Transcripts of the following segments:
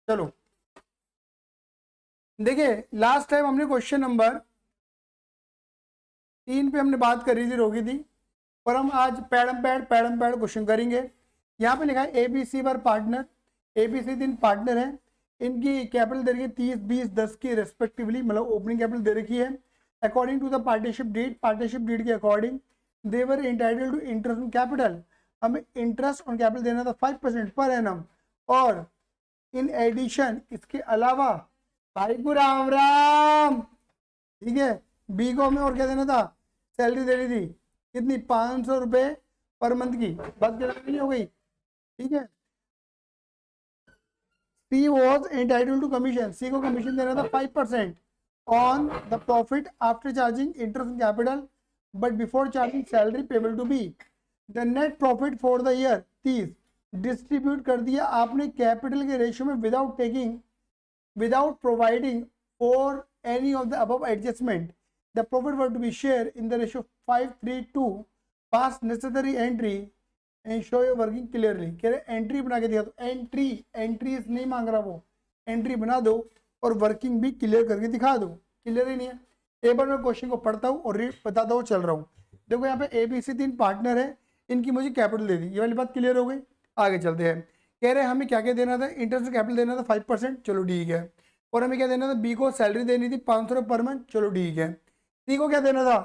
चलो देखिए, last time हमने क्वेश्चन नंबर 3 पे हमने बात करी थी, रोकी थी, और हम आज पैडम पैड क्वेश्चन करेंगे। यहाँ पे लिखा है एबीसी पर पार्टनर, एबीसी 3 पार्टनर हैं, इनकी कैपिटल दे रखी है 30, 20, 10 की रेस्पेक्टिवली, मतलब ओपनिंग कैपिटल दे रखी है। According to the partnership deed के according they were entitled to interest on capital, हमें इंटरेस्ट ऑन कैपिटल देना था 5% पर एनम, और इन एडिशन इसके अलावा भाई को राम राम, ठीक है, बी को हमें और क्या देना था, सैलरी देनी थी कितनी, 500 रुपए पर मंथ की, बात नहीं हो गई, ठीक है। C was entitled to commission, C को कमीशन देना था 5% on the profit after charging interest capital, but before charging salary payable to be. The net profit for the year 30 distribute कर दिया आपने कैपिटल के रेशियो में without providing for any of the above adjustment. The profit were to be shared in the ratio 5:3:2. Pass necessary entry and show your working clearly. कह रहे entry बना के दिया, तो एंट्री नहीं मांग रहा वो, एंट्री बना दो और वर्किंग भी क्लियर करके दिखा दो। क्लियर ही नहीं है, एक बार मैं क्वेश्चन को पढ़ता हूँ और बताता हूँ, चल रहा हूँ। देखो यहाँ पे एबीसी 3 पार्टनर है, इनकी मुझे कैपिटल दे दी, ये वाली बात क्लियर हो गई। आगे चलते हैं, कह रहे हैं हमें क्या क्या देना था, इंटरेस्ट कैपिटल देना था 5%, चलो ठीक है, और हमें क्या देना था, बी को सैलरी देनी थी 500 रुपये पर मंथ, चलो ठीक है। सी को क्या देना था,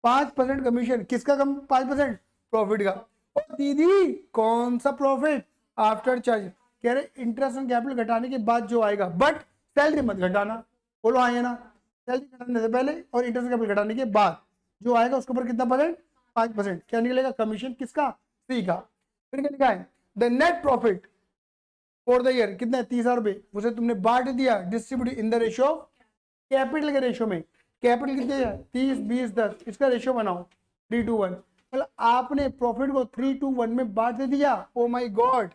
5% कमीशन, किसका कम, 5% प्रॉफिट का। और दीदी कौन सा प्रॉफिट, आफ्टर चार्ज, कह रहे इंटरेस्ट ऑन कैपिटल घटाने के बाद जो आएगा, बट सैलरी मत घटाना, बोलो हाँ या ना, सैलरी घटाने से पहले और इंटरेस्ट कैपिटल घटाने के बाद जो आएगा उसके ऊपर कितना परसेंट, 5%, क्या निकलेगा, कमीशन किसका, सी का। फिर क्या लिखा है, the net profit for the year कितना है, 30,000 रुपए, उसे तुमने बांट दिया, distribute in the ratio capital के रेशियो में, कैपिटल कितने है 30, 20, 10, इसका रेशियो बनाओ 3:1, मतलब आपने प्रॉफिट को 3:1 में बांट दे दिया। ओ माय गॉड,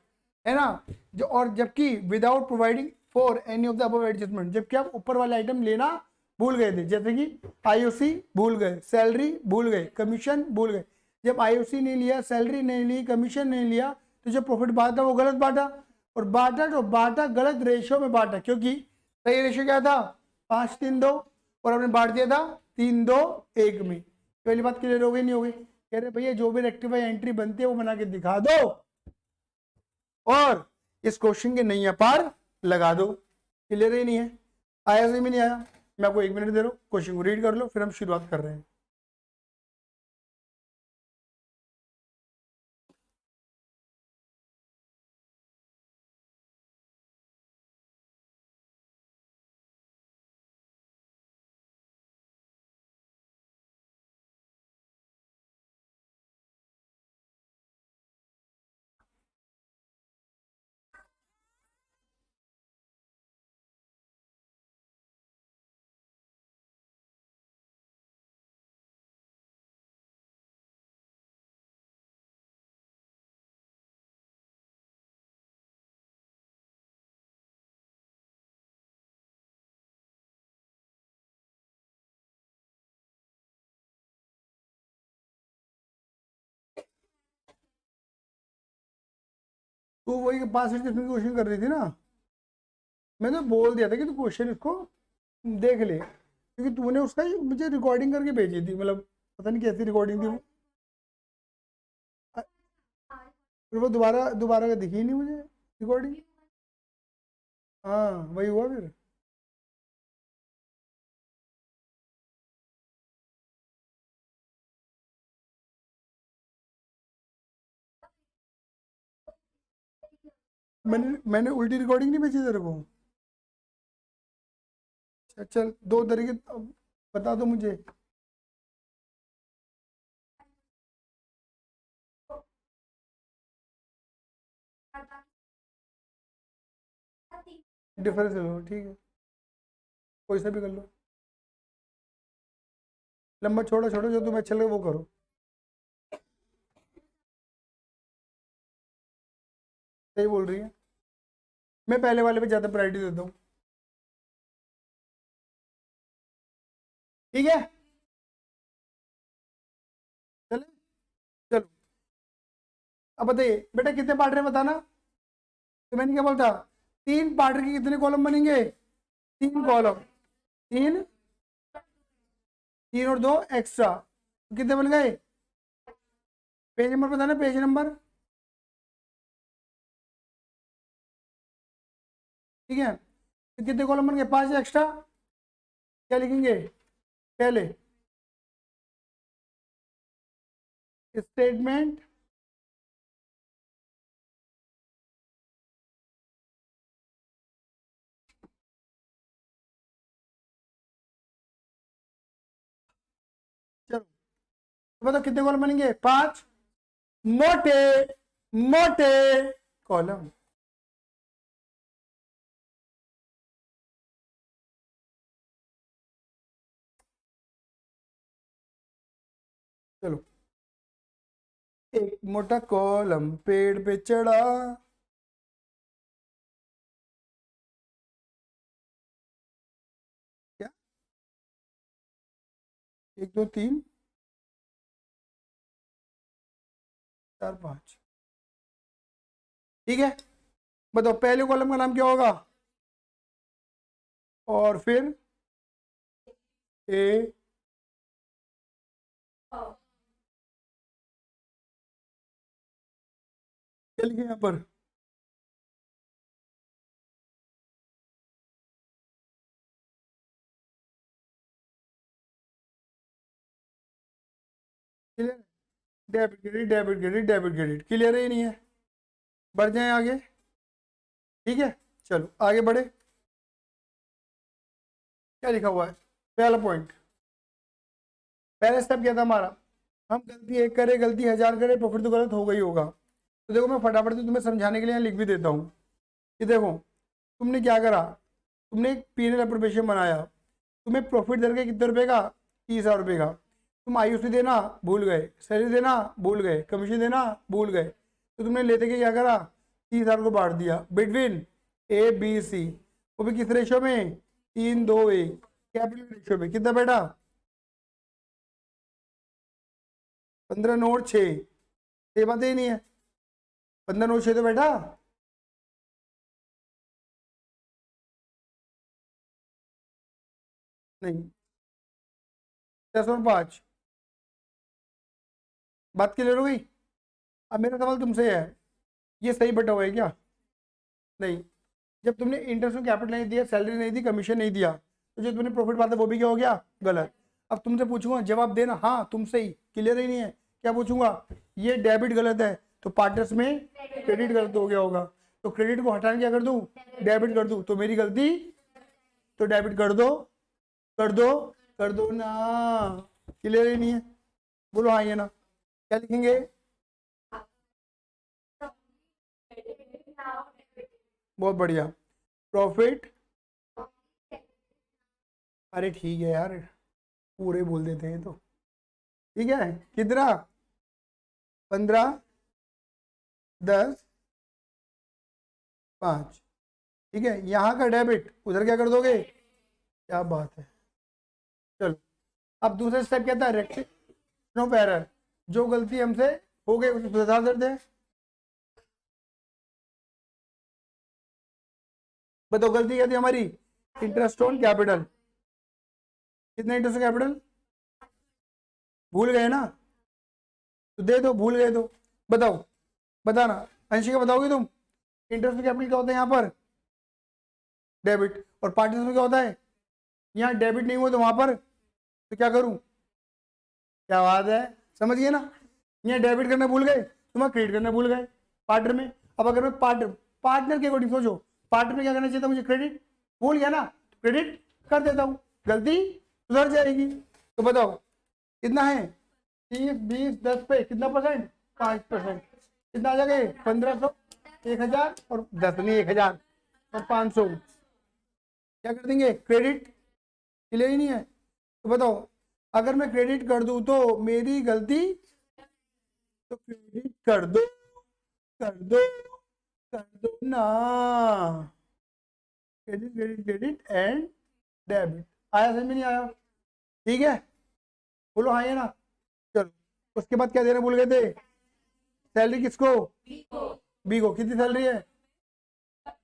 है ना, जो, और जबकि without providing for any of the above adjustment, जबकि आप ऊपर वाले आइटम लेना भूल गए थे, जैसे कि आईओसी भूल गए, सैलरी भूल गए, कमीशन भूल गए। जब आईओसी नहीं लिया, सैलरी नहीं ली, कमीशन नहीं लिया, तो जो प्रॉफिट बांटा वो गलत बांटा, और बांटा तो बांटा गलत रेशियो में बांटा, क्योंकि सही रेशियो क्या था, 5:3:2, और हमने बांट दिया था 3:2:1 में। पहली बात क्लियर हो गई, नहीं हो गई, कह रहे भैया जो भी रेक्टिफाई एंट्री बनती है वो बना के दिखा दो और इस क्वेश्चन के नैया पार लगा दो। क्लियर ही नहीं है, आया सही में नहीं आया, मैं आपको 1 मिनट दे रहा हूँ, क्वेश्चन को रीड कर लो, फिर हम शुरुआत कर रहे हैं। तो वही 5 किस्म की क्वेश्चन कर रही थी ना, मैंने बोल दिया था कि तू क्वेश्चन इसको देख ले, क्योंकि तूने उसका ही मुझे रिकॉर्डिंग करके भेजी थी, मतलब पता नहीं कैसी रिकॉर्डिंग थी वो, फिर वो दोबारा दोबारा का दिखी नहीं मुझे रिकॉर्डिंग। हाँ वही हुआ फिर, मैंने उल्टी रिकॉर्डिंग नहीं भेजी तेरे को। अच्छा चल, दो तरीके बता दो मुझे। डिफरेंस लो, ठीक है, कोई सा भी कर लो, लंबा छोटा छोटा जो तुम्हें अच्छा लगे वो करो। सही बोल रही है, मैं पहले वाले पे ज़्यादा प्रायोरिटी देता हूँ, ठीक है। चले, चलो, अब बताइए बेटा कितने पार्ट रहे बताना, तो मैंने क्या बोलता, 3 पार्टर के कितने कॉलम बनेंगे? 3 कॉलम, 3 3 और 2 एक्स्ट्रा, कितने बन गए? पेज नंबर बताना, पेज नंबर। ठीक है, तो कितने कॉलम बन गए? 5 एक्स्ट्रा। क्या लिखेंगे पहले? स्टेटमेंट चलो बताओ कितने कॉलम बनेंगे? 5 मोटे मोटे कॉलम। चलो, एक मोटा कॉलम पेड़ पे चढ़ा, क्या 1 2 3 4 5। ठीक है, बताओ पहले कॉलम का नाम क्या होगा? और फिर ए, क्या लिखे यहाँ पर? Clear? Debit credit debit credit debit credit, clear है? नहीं है? बढ़ जाए आगे। ठीक है, चलो आगे बढ़े। क्या लिखा हुआ है? पहला पॉइंट, पहला स्टेप क्या था हमारा? हम गलती 1 करे, गलती 1000 करे, प्रॉफिट तो गलत हो गई होगा। तो देखो मैं फटाफट से तुम्हें समझाने के लिए यहाँ लिख भी देता हूँ कि देखो तुमने क्या करा, तुमने एक P&L एप्रोप्रिएशन बनाया, तुम्हें प्रॉफिट दर के कितने रुपए का? 30,000 रुपये का। तुम IUC देना भूल गए, सैलरी देना भूल गए, कमीशन देना भूल गए, तो तुमने लेते के क्या करा? 30,000 को बांट दिया बिटवीन ABC, वो भी किस रेशो में? 3:2:1, कैपिटल रेशो में। कितना बेटा? 15 नोट 6, ये बात ही नहीं है? 15 नोट 6 तो बेटा नहीं, 10 और 5, बात क्लियर हो गई? अब मेरा सवाल तुमसे है, ये सही बटा हुआ है क्या? नहीं। जब तुमने इंटरेस्ट और कैपिटल नहीं दिया, सैलरी नहीं दी, कमीशन नहीं दिया, तो जो तुमने प्रॉफिट पाता वो भी क्या हो गया? गलत। अब तुमसे पूछूंगा जवाब देना, हाँ तुम सही, क्लियर ही नहीं है? क्या पूछूंगा? ये डेबिट गलत है, तो पार्टनर्स में क्रेडिट गलत हो गया होगा, तो क्रेडिट को हटाने क्या कर दूं? डेबिट कर दूं, तो मेरी गलती, तो डेबिट कर दो, कर दो, कर दो ना। क्लियर ही नहीं है? बोलो हाँ ये ना। क्या लिखेंगे? बहुत बढ़िया, प्रॉफिट, अरे ठीक है यार, पूरे बोल देते हैं तो। ठीक है, कितना? 15 10 5। ठीक है, यहाँ का डेबिट उधर क्या कर दोगे? क्या बात है। चलो, अब दूसरा स्टेप क्या था? रेक्टिफिकेशन ऑफ एरर, जो गलती हमसे हो गई उसे सुधार देते हैं। बताओ गलती क्या थी हमारी? इंटरेस्ट ऑन कैपिटल, कितना इंटरेस्ट कैपिटल? भूल गए ना? तो दे दो, भूल गए तो बताओ, बताना। अंशिका बताओगे तुम? इंटरेस्ट कैपिटल क्या होता है यहाँ पर? डेबिट। और पार्टिसिपेशन में क्या होता है? यहाँ डेबिट नहीं हुआ तो वहां पर तो क्या करूं? क्या बात है, समझ गए ना? यहाँ डेबिट करना भूल गए तो वहां क्रेडिट करना भूल गए पार्टनर में। अब अगर मैं पार्टनर के अकॉर्डिंग सोचो, पार्टनर में क्या करना चाहिए था मुझे? क्रेडिट। भूल गया ना, क्रेडिट कर देता हूँ, गलती सुधर जाएगी। तो बताओ कितना है? 30 20 10 पे कितना परसेंट? 5%। कितना आ जाएगा? 1500, 1000 और 10 नहीं, 1000 और 500 क्या कर देंगे? क्रेडिट। क्लियर ही नहीं है? तो बताओ अगर मैं क्रेडिट कर दूं तो मेरी गलती, तो क्रेडिट कर दो, कर दो, कर दो ना। Credit credit credit and debit. आया समझ में? नहीं आया? ठीक है, बोलो हाँ ये ना। चलो, उसके बाद क्या देना भूल गए थे? सैलरी किसको? बी को। कितनी सैलरी है?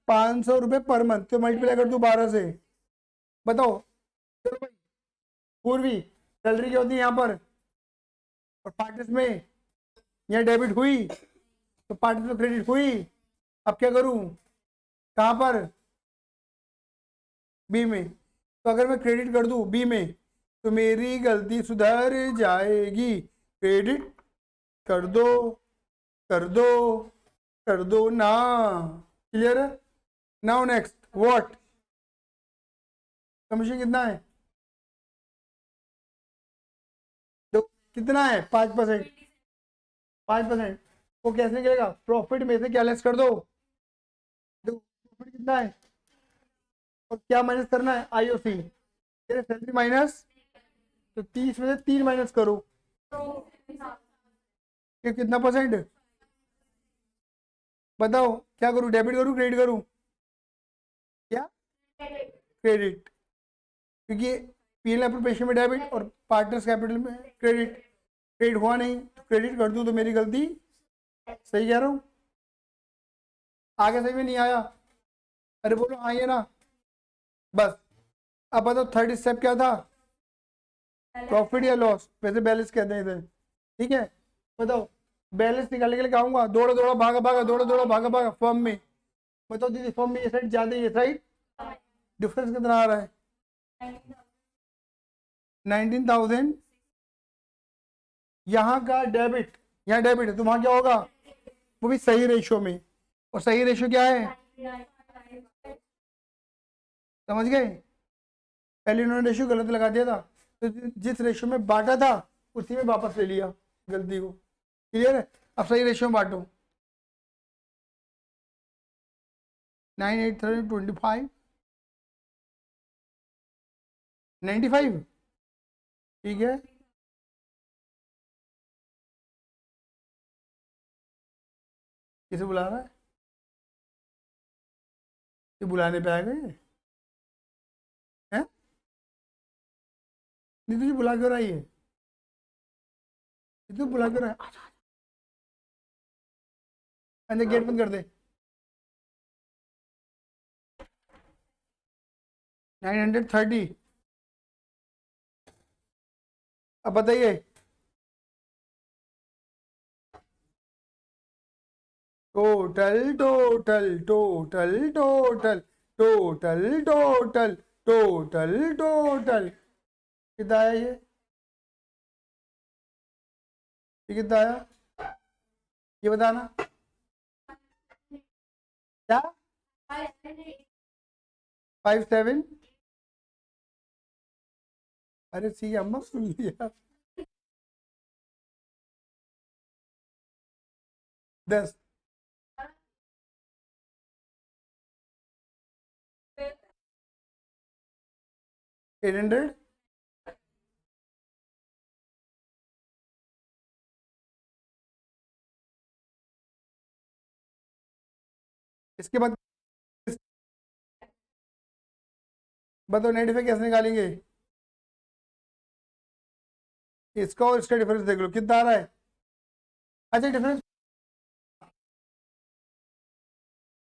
₹500 पर मंथ, तो मल्टीप्लाई कर दूं 12 से। बताओ चलो भाई, पूर्वी सैलरी क्या होती है यहाँ पर, और पार्टनर्स में यहाँ डेबिट हुई तो पार्टनर्स में क्रेडिट हुई। अब क्या करूं, कहाँ पर, बी में। तो अगर मैं क्रेडिट कर दूं बी में तो मेरी गलती सुधर जाएगी। क्रेडिट कर दो, कर दो, कर दो ना। क्लियर है? नाउ नेक्स्ट व्हाट, कमीशन कितना है, तो कितना है 5%। 5% वो कैसे निकलेगा, प्रॉफिट में से क्या लेस कर दो, प्रॉफिट कितना है और क्या माइनस करना है, आईओसी, सैलरी माइनस, तो 30 में से 3 माइनस करो, ये कितना परसेंट, बताओ क्या करूं, डेबिट करूं क्रेडिट करूं, क्या क्रेडिट, क्योंकि पीएल एप्रोप्रिएशन में डेबिट और पार्टनर्स कैपिटल में क्रेडिट। क्रेडिट हुआ नहीं तो क्रेडिट कर दूं तो मेरी गलती, सही कह रहा हूं, आगे सही में नहीं आया, अरे बोलो हाँ ये ना, बस। अब बताओ थर्ड स्टेप क्या था, प्रॉफिट या लॉस, वैसे बैलेंस कहते हैं इधर, ठीक है। बताओ बैलेंस निकालने के लिए कहूंगा, दौड़ा दौड़ा भागा भागा, दौड़ा दौड़ा भागा भागा फर्म में। बताओ दीदी फर्म में ये साइड ज्यादा, ये साइड डिफरेंस कितना आ रहा है, 19,000। यहाँ का डेबिट, यहाँ डेबिट है तो वहां क्या होगा, वो भी सही रेशियो में, और सही रेशियो क्या है, समझ गए। पहले उन्होंने रेशियो गलत लगा दिया था, तो जिस रेशियो में बांटा था उसी में वापस ले लिया गलती को। क्लियर है? अब सही रेशियो में बांटो, 9,825 95, ठीक है। किसे बुला रहा है, ये बुलाने पे आ गए हैं, नहीं तुझे बुला क्यों रही है, ये तो बुला क्यों रहा है, अंदर गेट बंद कर दे। 930, अब बताइए, total total total total total total total total कितना आया ये कितना आया, ये बताना क्या, 57, अरे सी अम्मा सुन लिया, 10, 800, इसके बाद बताओ नेगेटिव कैसे निकालेंगे, इसका और इसका डिफरेंस देख लो कितना आ रहा है। अच्छा डिफरेंस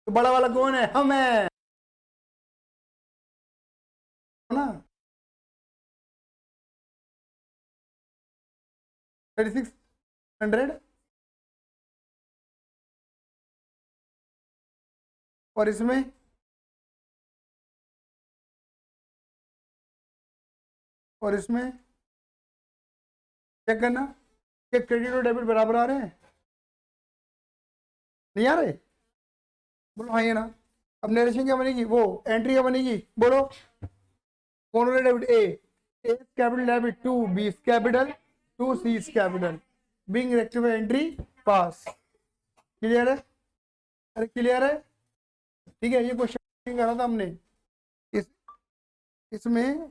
तो बड़ा वाला कौन है, हम है ना, 3600, और इसमें और इसमें चेक करना कि क्रेडिट और डेबिट बराबर आ रहे हैं, नहीं आ रहे, बोलो हाँ ये ना। अब नरेशन क्या बनेगी, वो एंट्री क्या बनेगी, बोलो कौन सा debit, A capital debit to B capital to C capital, being rectified entry pass. Clear है, अरे क्लियर है, ठीक है। ये क्वेश्चन करा था हमने, इस इसमें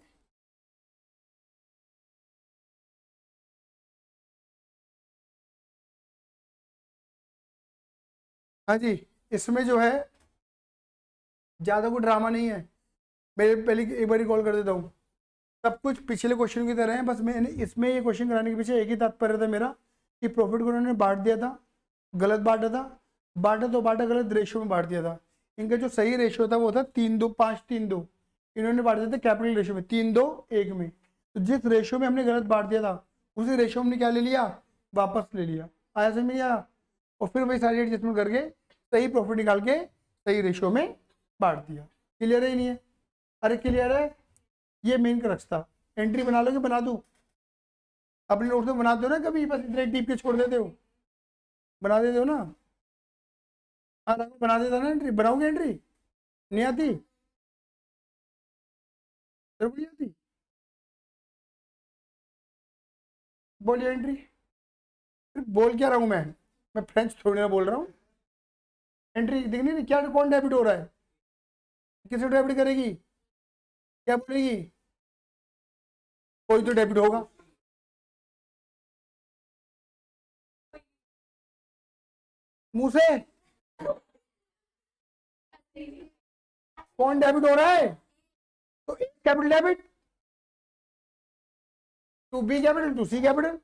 हाँ जी, इसमें जो है ज़्यादा कोई ड्रामा नहीं है, मैं पहले एक बार कॉल कर देता हूँ। सब कुछ पिछले क्वेश्चन की तरह है, बस मैंने इसमें ये क्वेश्चन कराने के पीछे एक ही तात्पर्य था मेरा कि प्रॉफिट को उन्होंने बांट दिया था, गलत बांटा था, बांटा तो बांटा गलत रेशियो में बांट दिया था, इनका जो सही रेशियो था वो था 3:2, 5:3:2। इन्होंने बांट दिया था कैपिटल रेशियो में 3:2:1 में। तो जिस रेशियो में हमने गलत बांट दिया था उसी रेशियो में हमने क्या ले लिया, वापस ले लिया। आया समझ में नहीं आया? और फिर वही सारी एडजस्टमेंट करके सही प्रॉफिट निकाल के सही रेशियो में बांट दिया। क्लियर है ही नहीं है? अरे क्लियर है? ये मेन क्रक्स था। एंट्री बना लो कि बना दूं? अपने नोट्स में बनाते हो ना कभी, बस इतने टीप के छोड़ देते हो, बना देते हो ना? हाँ राघव बना देता ना एंट्री। बनाओगे एंट्री? नहीं आती? तेरे को नहीं आती? बोलिए एंट्री। बोल क्या रहा हूँ मैं फ्रेंच थोड़ी ना बोल रहा हूँ। एंट्री दिखनी नहीं क्या? कौन डेबिट हो रहा है? किसे डेबिट करेगी? क्या बोलेगी? कोई तो डेबिट होगा। मुंह से कौन डेबिट हो रहा है? तो capital debit, to B capital, to C capital.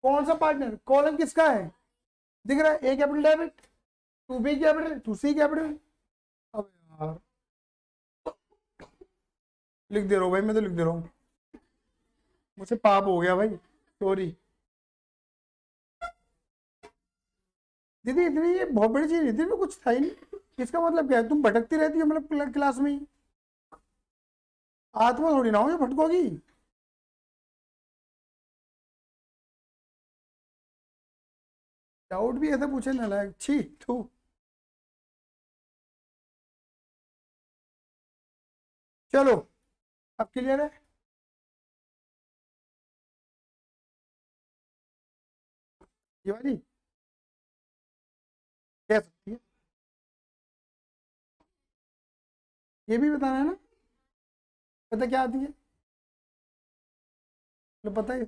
कौन सा पार्टनर? कॉलम किसका है? दिख रहा है? A capital debit, to B capital, to C capital. अब यार लिख दे रहा हूँ भाई, मैं तो लिख दे रहा हूँ, मुझसे पाप हो गया भाई, सॉरी। दीदी इतनी ये बहुत बड़ी चीज नहीं थी, कुछ था ही नहीं। इसका मतलब क्या है? तुम भटकती रहती हो मतलब क्लास में ही? आत्मा थोड़ी ना हो जो भटकोगी। डाउट भी ऐसा पूछे ना लायक, छी तू। चलो अब क्लियर है? ये वाली कह सकती है, ये भी बताना है ना? पता क्या आती है? तो पता है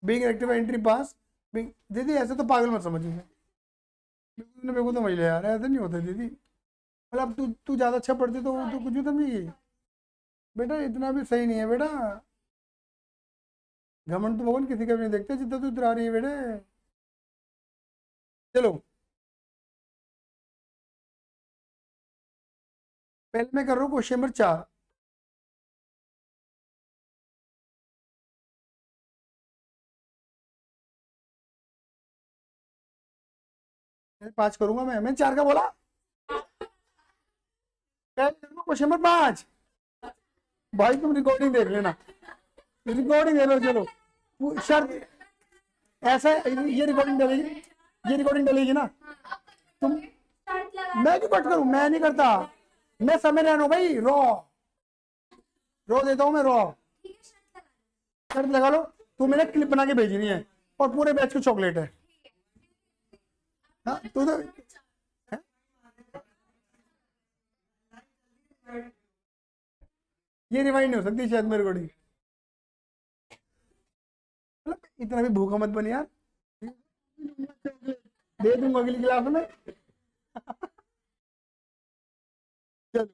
बीइंग एक्टिव एंट्री पास। दीदी ऐसे तो पागल मत समझिए, मेरे को तो समझ ले यार, ऐसा नहीं होता दीदी। मतलब तू तू ज़्यादा अच्छा पढ़ती तो तू कुछ भी समझेगी। बेटा इतना भी सही नहीं है बेटा। घमंड तो भगवान किसी का भी नहीं देखते जितना तू इतरा रही है बेटे। चलो पहले मैं कर रहा हूँ क्वेश्चन नंबर 4। मैं 5 करूंगा, मैं 4 का बोला। Question number 5। भाई तुम रिकॉर्डिंग देख लेना, रिकॉर्डिंग देख लो। चलो शर्त ऐसा है, ये रिकॉर्डिंग डलेगी, ये रिकॉर्डिंग डलेगी ना? तुम मैं क्यों कट करूं? मैं नहीं करता, मैं समय रहना भाई। रॉ रॉ देता हूँ मैं, रॉ। शर्त लगा लो, तू मैंने क्लिप बना के भेजनी है और पूरे बैच को चॉकलेट है। हाँ तू तो ये रिवाइंड नहीं हो सकती शायद मेरे रिकॉर्डिंग। मतलब इतना भी भूखा मत बन यार, दे दूंगा अगली क्लास में। चलो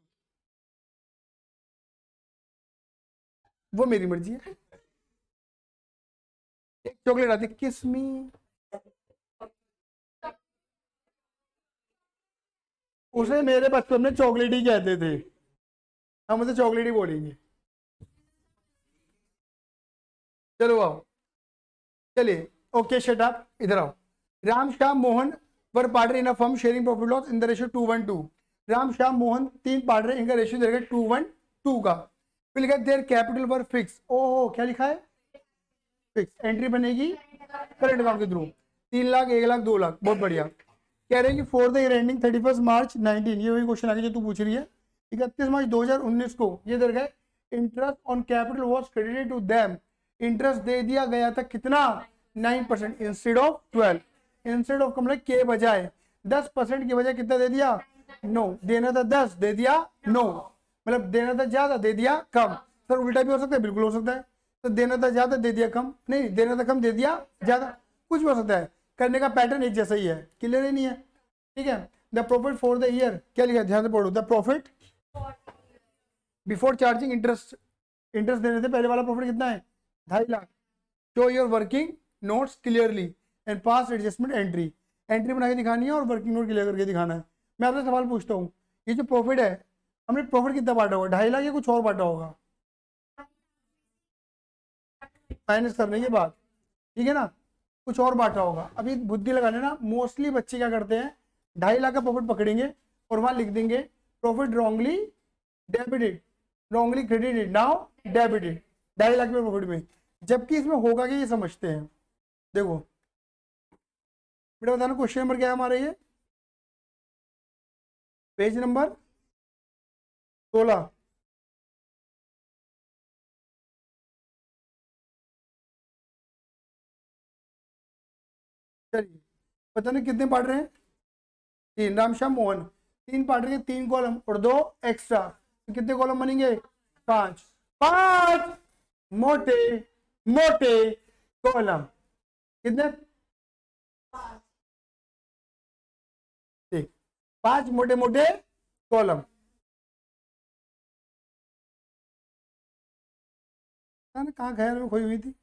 वो मेरी मर्जी है। एक चॉकलेट आती किसमी, उसे मेरे बचपन में चॉकलेट ही कहते थे, हम उसे चॉकलेट ही बोलेंगे। चलो आओ, चलिए ओके शट अप, इधर आओ। Ram Shyam Mohan were partner in a firm sharing profit loss in the ratio 2:1:2। Ram Shyam Mohan 3 partner, इनका रेशियो देगा 2:1:2 का। फिर लिखा देयर कैपिटल वर फिक्स। ओहो क्या लिखा है? फिक्स। एंट्री बनेगी करंट अकाउंट के थ्रू, 3 लाख, 1 लाख, 2 लाख। बहुत बढ़िया। कह रहे हैं कि for the year ending 31 March 19, ये वही क्वेश्चन आगे जो तू पूछ रही है। 31 मार्च 2019 को ये दर गए interest on capital was credited to them. Interest दे दिया गया था कितना? 9% इंस्टेड ऑफ 12। इंस्टेड ऑफ मतलब के बजाय 10% की बजाय कितना दे दिया? 9। देना था 10, दे दिया 9। मतलब देना था ज्यादा, दे दिया कम। सर उल्टा भी हो सकता है? बिल्कुल हो सकता है। तो देना था ज्यादा, दे दिया कम। नहीं, देना था कम, दे दिया ज्यादा, कुछ भी हो सकता है। करने का पैटर्न एक जैसा ही है। क्लियर ही नहीं है? ठीक है। The profit for the year क्या लिखा है? ध्यान से पढ़ो। The profit before charging interest, interest देने से पहले वाला प्रॉफिट कितना है? 2.5 lakh. Show your working notes clearly and pass adjustment entry. Entry बना के दिखानी है और वर्किंग नोट क्लियर करके दिखाना है। मैं आपसे सवाल पूछता हूँ, ये जो प्रॉफिट है, हमने प्रॉफिट कितना बांटा होगा, 2.5 लाख या कुछ और बांटा होगा? माइनस करने के बाद, ठीक है ना, कुछ और बांटा होगा। अभी बुद्धि लगा लेना, मोस्टली बच्चे क्या करते हैं, 2.5 लाख का प्रॉफिट पकड़ेंगे और वहां लिख देंगे profit wrongly debited, wrongly credited, now debited, 2.5 lakh में प्रॉफिट में, जबकि इसमें होगा कि ये समझते हैं। देखो बेटा बताना क्वेश्चन नंबर क्या है हमारा, ये पेज नंबर 16। चलिए पता नहीं कितने पढ़ रहे हैं, 3, राम श्याम मोहन 3 पढ़ रहे हैं, 3 कॉलम और 2 एक्स्ट्रा, तो कितने कॉलम बनेंगे, 5, 5 मोटे मोटे कॉलम, कितने, ठीक, 5 मोटे मोटे कॉलम। कहाँ ख्याल में खोई हुई थी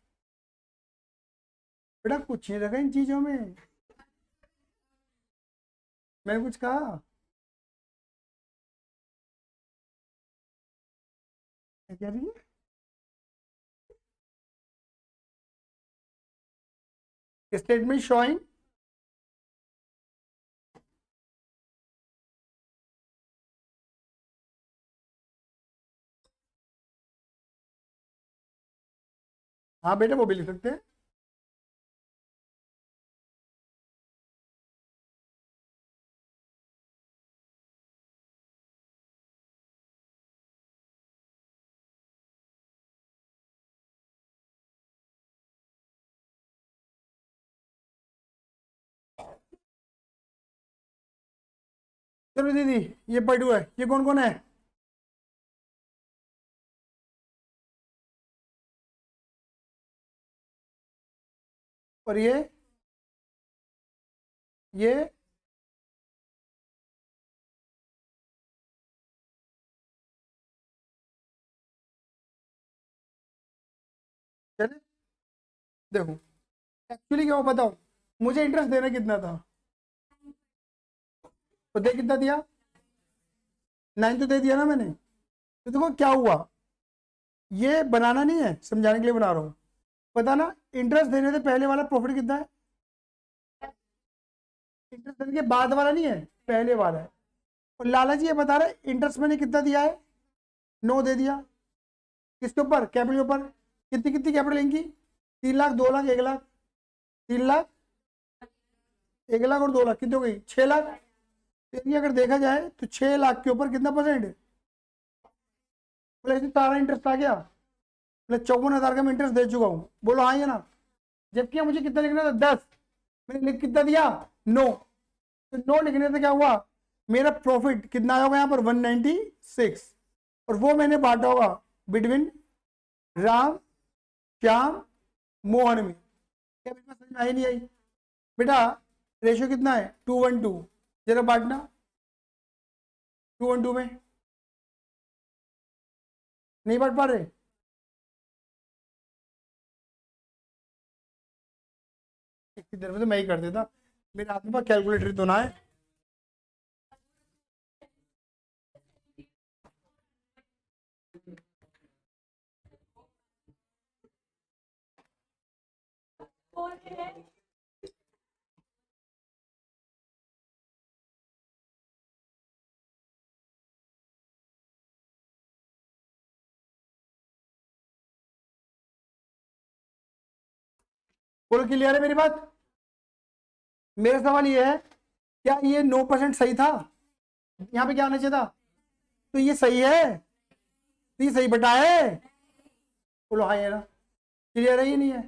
बेटा, कुछ नहीं रखा इन चीजों में, मैंने कुछ कहा, क्या कह रही है, स्टेटमेंट शोइंग हाँ बेटा वो भी लिख सकते हैं। चलो दीदी ये पढ़ू है, ये कौन कौन है, और ये चले देखो, एक्चुअली क्या हुआ बताओ, मुझे इंटरेस्ट देना कितना था, तो दे कितना दिया, 9 तो दे दिया ना मैंने, तो देखो क्या हुआ, ये बनाना नहीं है, समझाने के लिए बना रहा हूँ। पता ना इंटरेस्ट देने से पहले वाला प्रॉफिट कितना है, इंटरेस्ट देने के बाद वाला नहीं है, पहले वाला है। और लाला जी ये बता रहे इंटरेस्ट मैंने कितना दिया है, 9 दे दिया, किसके ऊपर, कैपिटल के ऊपर, कितनी कितनी कैपिटल इनकी, 3 लाख, 2 लाख, 1 लाख, 3 लाख, 1 लाख और 2 लाख, कितनी हो गई, 6 लाख। तो इनकी अगर देखा जाए तो 6 लाख के ऊपर कितना परसेंट, बोले सारा इंटरेस्ट आ गया, बोले 54,000 का मैं इंटरेस्ट दे चुका हूँ, बोलो हाँ या ना, जबकि मुझे कितना लिखना था, 10, मैंने लिख कितना दिया, 9, तो 9 लिखने से क्या हुआ, मेरा प्रॉफिट कितना आया होगा यहाँ पर 196, और वो मैंने बांटा होगा बिटवीन राम श्याम मोहन में। क्या बेटा समझ में आई नहीं आई, बेटा रेशियो कितना है 2:1, जरा बांटना 2:1 में, नहीं बांट पा रहे, इतनी देर में तो मैं ही कर देता, मेरे हाथ में पास कैलकुलेटर तो ना है। बोलो क्लियर है मेरी बात, मेरा सवाल ये है, क्या ये 9% सही था, यहाँ पे क्या आना चाहिए था, तो ये सही है, तो ये सही बटा है, बोलो हाँ ये ना, क्लियर है ये नहीं है,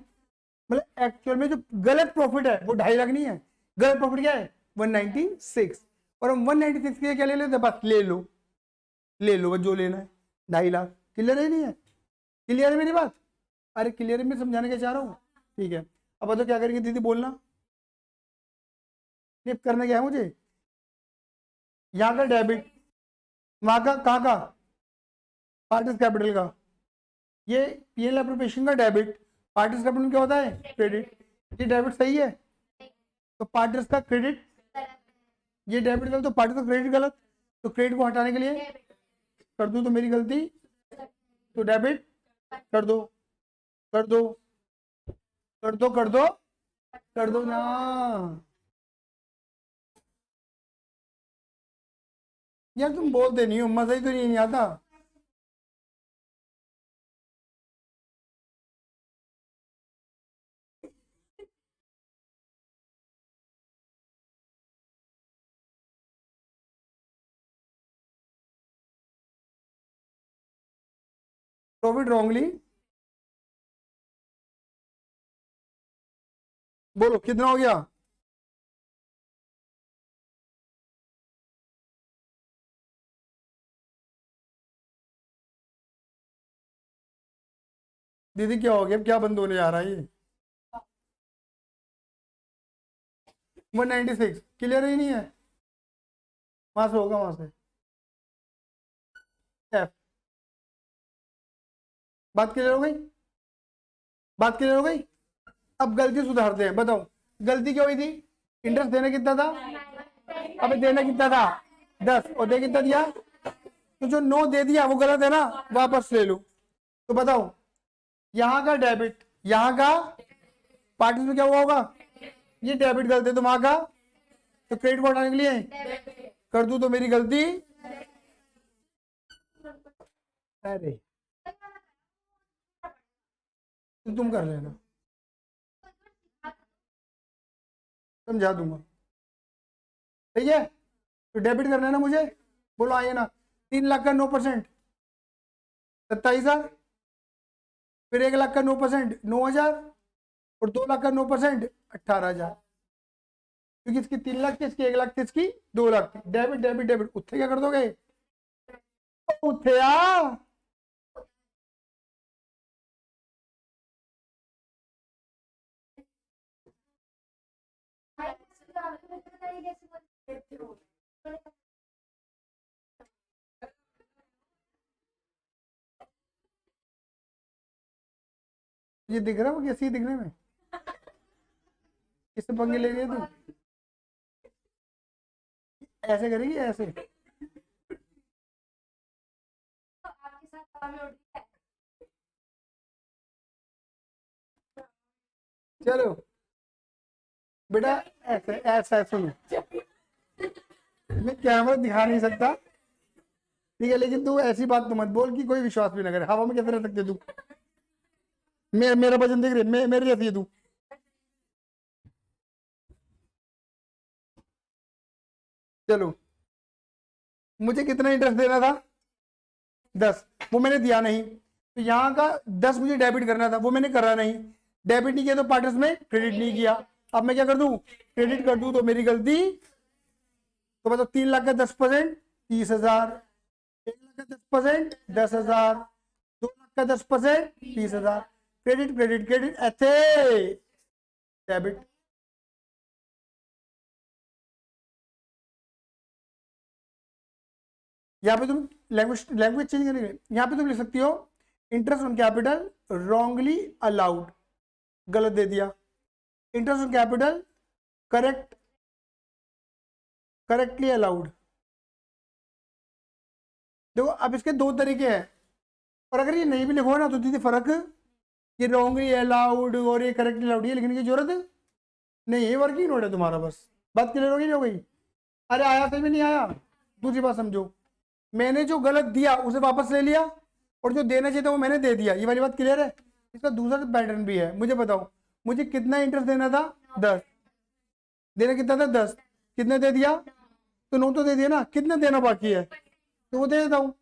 मतलब एक्चुअल में जो गलत प्रॉफिट है वो 2.5 लाख नहीं है, गलत प्रॉफिट क्या है 196, और हम 196 के लिए क्या ले लेते, बस ले लो बस जो लेना है, 2.5 लाख, क्लियर है नहीं है, क्लियर है मेरी बात, अरे क्लियर है, मैं समझाने का चाह रहा हूँ, ठीक है। अब बताओ क्या करेंगे दीदी, बोलना फ्लिप करना क्या है मुझे, यहाँ का डेबिट, वहां का कहाँ का, पार्टिस कैपिटल का, ये पीएल एप्रोप्रिएशन का डेबिट, पार्टिस कैपिटल क्या होता है क्रेडिट, ये डेबिट सही है, तो पार्टिस का क्रेडिट ये डेबिट गलत तो पार्टी तो क्रेडिट गलत, तो क्रेडिट को हटाने के लिए कर दूं तो मेरी गलती, तो डेबिट कर दो कर दो कर दो कर दो कर दो ना। यार तुम बोलते नहीं हो, मजा ही तो नहीं आता। प्रॉफिट रॉन्गली, बोलो कितना हो गया? दीदी क्या हो गया, क्या बंद होने जा रहा है ये? 196 क्लियर ही नहीं है, वहां से होगा, वहां से एफ। बात क्लियर हो गई, बात क्लियर हो गई। अब गलती सुधारते हैं, बताओ गलती क्या हुई थी? इंटरेस्ट देना कितना था? अबे देना कितना था? 10, और दे कितना दिया? तो जो 9 दे दिया वो गलत है ना, वापस ले लो। तो बताओ यहाँ का डेबिट, यहाँ का पार्टी में क्या हुआ होगा? ये डेबिट गलत है, तो वहां का तो क्रेडिट को हटाने के लिए कर दूं तो मेरी गलती। अरे तो तुम कर लेना, समझा दूंगा, ठीक है? तो डेबिट करना है ना मुझे, बोलो आइए ना। 3 लाख का 9%, 27,000। फिर 1 लाख का 9%, 9,000। और 2 लाख का 9%, 18,000। क्योंकि इसकी 3 लाख थी, इसकी 1 लाख थी, इसकी 2 लाख थी। डेबिट डेबिट डेबिट, उत्थे क्या कर दोगे? उत्थे आ। ये दिख रहा है वो कैसी दिखने में? किससे पंगे ले रही है तू? ऐसे करेगी ऐसे? चलो बेटा, ऐसे ऐसा सुनो, मैं कैमरा दिखा नहीं सकता, ठीक है? लेकिन तू ऐसी बात तो मत बोल कि कोई विश्वास भी ना करे। हवा में कैसे रह सकते तू? मेरा वजन देख रहे, मेरे जैसी है तू। चलो, मुझे कितना इंटरेस्ट देना था? 10, वो मैंने दिया नहीं, तो यहाँ का 10 मुझे डेबिट करना था, वो मैंने करा नहीं। डेबिट नहीं किया तो पार्टनर्स में क्रेडिट नहीं किया। अब मैं क्या कर दूं? क्रेडिट कर दूं तो मेरी गलती। तो बताओ 3 लाख का 10%, 30,000। 1 लाख का 10%, 10,000। 2 लाख का 10%, 30,000। क्रेडिट क्रेडिट क्रेडिट, ऐसे डेबिट। यहाँ पे तुम लैंग्वेज लैंग्वेज चेंज करेंगे, यहाँ पे तुम लिख सकती हो interest on capital wrongly allowed, गलत दे दिया। Interest on capital correctly allowed. देखो अब इसके 2 तरीके हैं, और अगर ये नहीं भी लिखो ना तो दीदी फर्क, ये रॉन्गली अलाउड और ये करेक्टली अलाउड, ये लिखने की जरूरत नहीं, ये वर्किंग नोट है तुम्हारा बस। बात क्लियर होगी नहीं हो गई? अरे आया सही में नहीं आया? दूसरी बात समझो, मैंने जो गलत दिया उसे वापस ले लिया, और जो देना चाहिए था वो मैंने दे दिया। ये वाली बात क्लियर है? इसका दूसरा पैटर्न भी है। मुझे बताओ, मुझे कितना इंटरेस्ट देना था? 10। देना कितना था? 10। कितने दे दिया? तो 9 तो दे दिया ना, कितने देना बाकी है तो वो दे देता हूँ।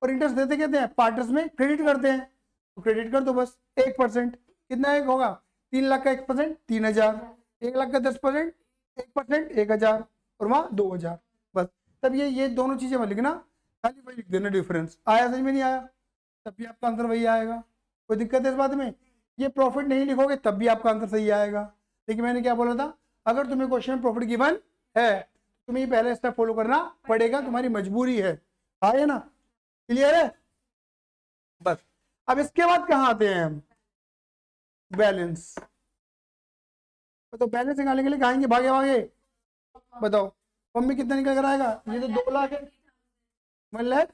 और इंटरेस्ट देते कहते हैं पार्टनर्स में क्रेडिट करते हैं, तो क्रेडिट कर दो बस 1%। कितना एक होगा? 3 लाख का 1%, 3,000। 1 लाख का 10%, 1%, 1,000। और वहाँ 2,000। बस तब ये दोनों चीजें मत लिखना, खाली वही लिख देना डिफरेंस। आया समझ में नहीं आया? तब भी आपका आंसर वही आएगा। कोई दिक्कत है इस बात में? ये प्रॉफिट नहीं लिखोगे तब भी आपका आंसर सही आएगा। लेकिन मैंने क्या बोला था, अगर तुम्हें क्वेश्चन में प्रॉफिट गिवन है, तुम्हें पहले स्टेप फॉलो करना पड़ेगा, तुम्हारी मजबूरी है। आए ना? क्लियर है? बस अब इसके बाद कहाँ आते हैं हम? बैलेंस। तो बैलेंस निकालने के लिए कहेंगे भागे भागे, बताओ मम्मी कितना निकल कर आएगा? ये तो 2 लाख है। 1 लाख।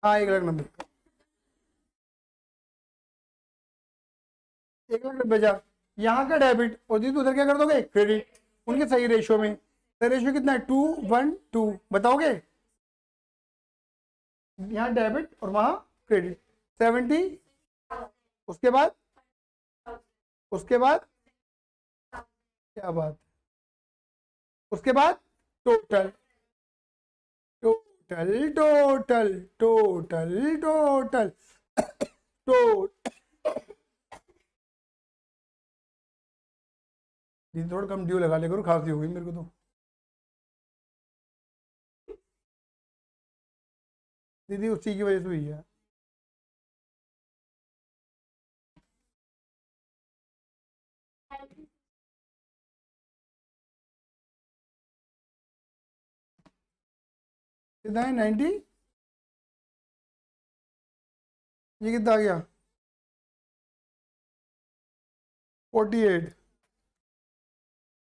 हाँ 1,90,000। 1,90,000 यहाँ का डेबिट और दीदी उधर क्या कर दोगे? क्रेडिट। उनके सही रेशियो में। तो रेशियो कितना है? 2:1:2। बताओगे? यहाँ डेबिट और वहाँ क्रेडिट। 70। उसके बाद उसके बाद क्या बात? उसके बाद total total total total total total. दीदी थोड़ा कम ड्यू लगा ले करो, खांसी हो गई मेरे को तो। दीदी उसी की वजह से हुई है। कितना है? 90। ये कितना आ गया? 48।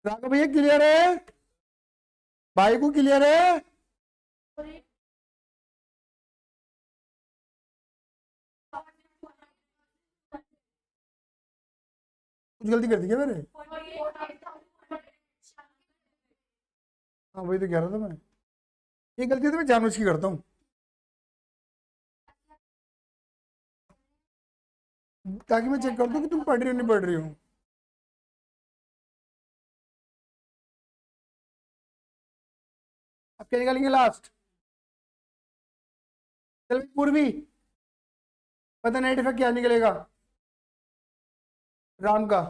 राघव भैया क्लियर है? भाई को क्लियर है? कुछ गलती कर दी क्या मैंने? हाँ वही तो कह रहा था मैं। ये गलती तो मैं जानबूझ की करता हूँ, ताकि मैं चेक कर दूँ कि तुम पढ़ रही हो नहीं पढ़ रही हो। अब क्या निकालेंगे लास्ट? चल पूर्वी, पता नहीं डिफेक्ट क्या निकलेगा राम का।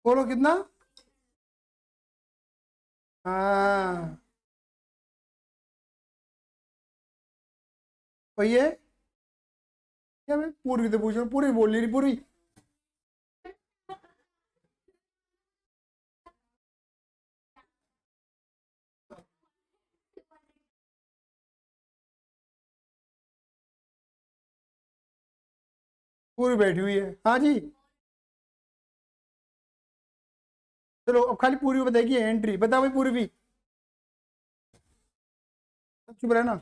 बोलो कितना? हाँ वही है। क्या मैं पूर्वी तो पूछ रहा हूँ, पूरी बोल नहीं रही पूरी। पूरी बैठी हुई है। हाँ जी। चलो अब खाली पूरी बताएगी एंट्री। बताओ भाई पूर्वी। सब चुप रहना,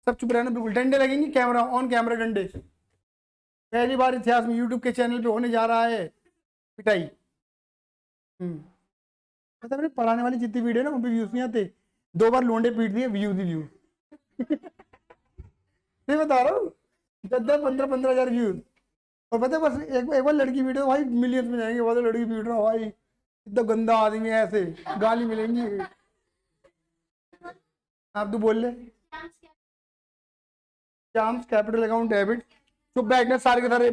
सब चुप रहना बिल्कुल। डंडे लगेंगे, कैमरा ऑन, कैमरा डंडे। पहली बार इतिहास में यूट्यूब के चैनल पे होने जा रहा है पिटाई। पता मैंने पढ़ाने वाली जितनी वीडियो ना उन पे व्यूज नहीं आते। 2 बार लोंडे पीट दिए, व्यूज ही व्यू। मैं बता रहा हूँ, 10-10 15-15 हजार व्यूज। और पता है बस एक बार लड़की वीडियो भाई मिलियंस में जाएंगे। बाद लड़की पीट रहा भाई, इतना गंदा आदमी है, ऐसे गाली मिलेंगी। आप तो बोल ले। Shyam's capital account debit. चुप बैठना सारे के सारे,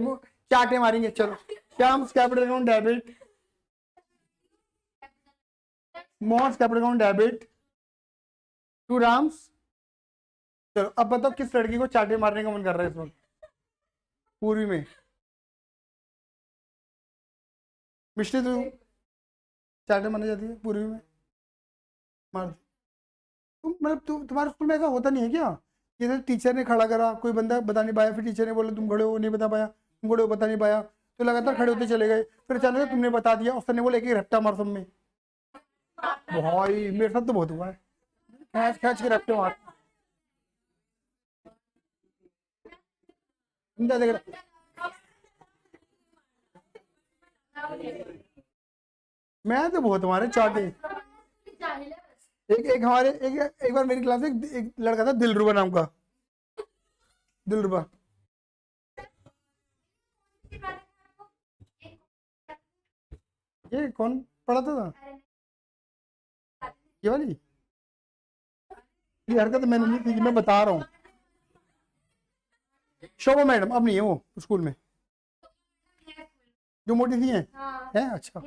चाटे मारेंगे। चलो Shyam's capital account debit, Mohan capital account debit to Ram's. चलो अब बताओ किस लड़की को चाटे मारने का मन कर रहा है इस वक्त पूर्वी में? मिश्री तो चाटे मारने जाती है पूर्वी में, मार। तुम मतलब तुम्हारे स्कूल में ऐसा होता नहीं है क्या? जैसे टीचर ने खड़ा करा, कोई बंदा बता नहीं पाया, फिर टीचर ने बोला तुम खड़े हो, नहीं बता पाया, तुम खड़े हो, बता नहीं पाया, तो लगातार खड़े होते चले गए, फिर अचानक से तुमने बता दिया और सर ने बोला एक एक रट्टा मार सब में। भाई मेरे साथ तो बहुत हुआ है, खींच खींच के रट्टे मार। बंदा देख रहा- मैं तो बहुत हमारे चाटे। एक एक हमारे एक बार मेरी क्लास में एक लड़का था दिलरुबा नाम का। दिलरुबा। ये कौन पढ़ाता था? ये वाली, ये हरकत मैंने नहीं की, मैं बता रहा हूँ। शोभा मैडम अब नहीं है वो स्कूल में, जो मोटी सी है अच्छा।